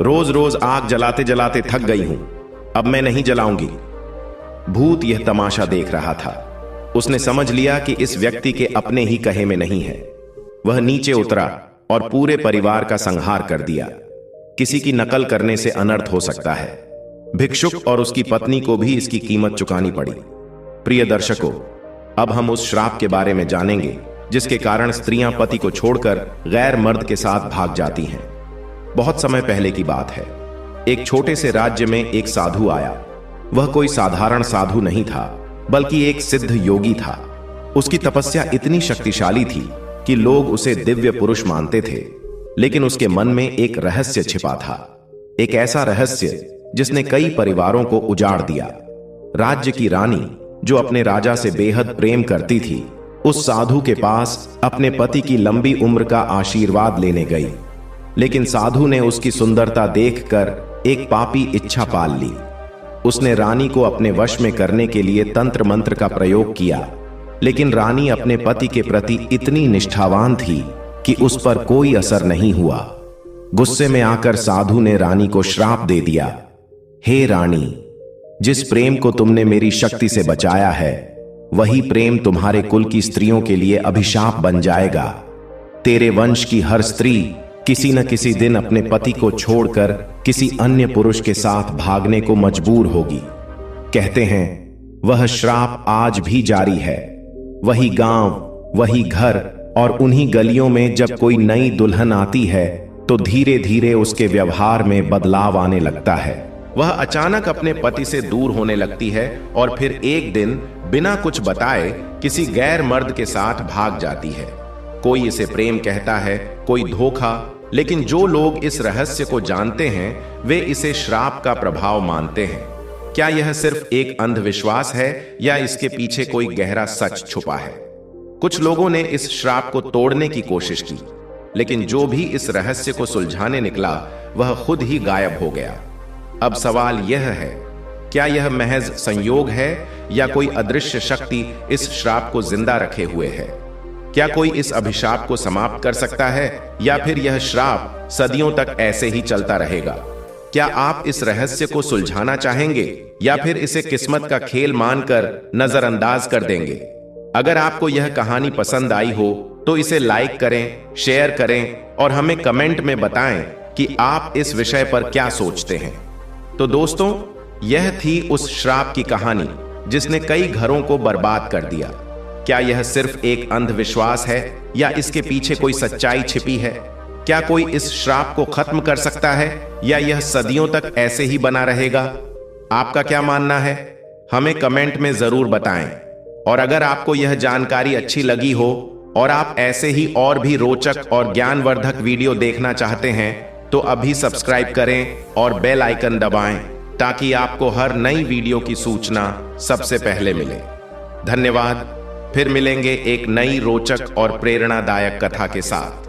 रोज रोज आग जलाते जलाते थक गई हूं, अब मैं नहीं जलाऊंगी। भूत यह तमाशा देख रहा था। उसने समझ लिया कि इस व्यक्ति के अपने ही कहे में नहीं है। वह नीचे उतरा और पूरे परिवार का संहार कर दिया। किसी की नकल करने से अनर्थ हो सकता है। भिक्षुक और उसकी पत्नी को भी इसकी कीमत चुकानी पड़ी। प्रिय दर्शकों, अब हम उस श्राप के बारे में जानेंगे जिसके कारण स्त्रियां पति को छोड़कर गैर मर्द के साथ भाग जाती हैं। बहुत समय पहले की बात है। एक छोटे से राज्य में एक साधु आया। वह कोई साधारण साधु नहीं था, बल्कि एक सिद्ध योगी था। उसकी तपस्या इतनी शक्तिशाली थी कि लोग उसे दिव्य पुरुष मानते थे। लेकिन उसके मन में एक रहस्य छिपा था, एक ऐसा रहस्य जिसने कई परिवारों को उजाड़ दिया। राज्य की रानी, जो अपने राजा से बेहद प्रेम करती थी, उस साधु के पास अपने पति की लंबी उम्र का आशीर्वाद लेने गई। लेकिन साधु ने उसकी सुंदरता देखकर एक पापी इच्छा पाल ली। उसने रानी को अपने वश में करने के लिए तंत्र मंत्र का प्रयोग किया। लेकिन रानी अपने पति के प्रति इतनी निष्ठावान थी कि उस पर कोई असर नहीं हुआ। गुस्से में आकर साधु ने रानी को श्राप दे दिया, हे रानी, जिस प्रेम को तुमने मेरी शक्ति से बचाया है, वही प्रेम तुम्हारे कुल की स्त्रियों के लिए अभिशाप बन जाएगा। तेरे वंश की हर स्त्री किसी न किसी दिन अपने पति को छोड़कर किसी अन्य पुरुष के साथ भागने को मजबूर होगी। कहते हैं वह श्राप आज भी जारी है। वही गांव, वही घर और उन्हीं गलियों में जब कोई नई दुल्हन आती है तो धीरे धीरे उसके व्यवहार में बदलाव आने लगता है। वह अचानक अपने पति से दूर होने लगती है और फिर एक दिन बिना कुछ बताए किसी गैर मर्द के साथ भाग जाती है। कोई इसे प्रेम कहता है, कोई धोखा, लेकिन जो लोग इस रहस्य को जानते हैं वे इसे श्राप का प्रभाव मानते हैं। क्या यह सिर्फ एक अंधविश्वास है या इसके पीछे कोई गहरा सच छुपा है? कुछ लोगों ने इस श्राप को तोड़ने की कोशिश की, लेकिन जो भी इस रहस्य को सुलझाने निकला वह खुद ही गायब हो गया। अब सवाल यह है, क्या यह महज संयोग है या कोई अदृश्य शक्ति इस श्राप को जिंदा रखे हुए है? क्या कोई इस अभिशाप को समाप्त कर सकता है या फिर यह श्राप सदियों तक ऐसे ही चलता रहेगा? क्या आप इस रहस्य को सुलझाना चाहेंगे या फिर इसे किस्मत का खेल मानकर नजरअंदाज कर देंगे? अगर आपको यह कहानी पसंद आई हो तो इसे लाइक करें, शेयर करें और हमें कमेंट में बताएं कि आप इस विषय पर क्या सोचते हैं। तो दोस्तों, यह थी उस श्राप की कहानी जिसने कई घरों को बर्बाद कर दिया। क्या यह सिर्फ एक अंधविश्वास है या इसके पीछे कोई सच्चाई छिपी है? क्या कोई इस श्राप को खत्म कर सकता है या यह सदियों तक ऐसे ही बना रहेगा? आपका क्या मानना है? हमें कमेंट में जरूर बताएं। और अगर आपको यह जानकारी अच्छी लगी हो और आप ऐसे ही और भी रोचक और ज्ञानवर्धक वीडियो देखना चाहते हैं तो अभी सब्सक्राइब करें और बेल आइकन दबाएं ताकि आपको हर नई वीडियो की सूचना सबसे पहले मिले। धन्यवाद। फिर मिलेंगे एक नई रोचक और प्रेरणादायक कथा के साथ।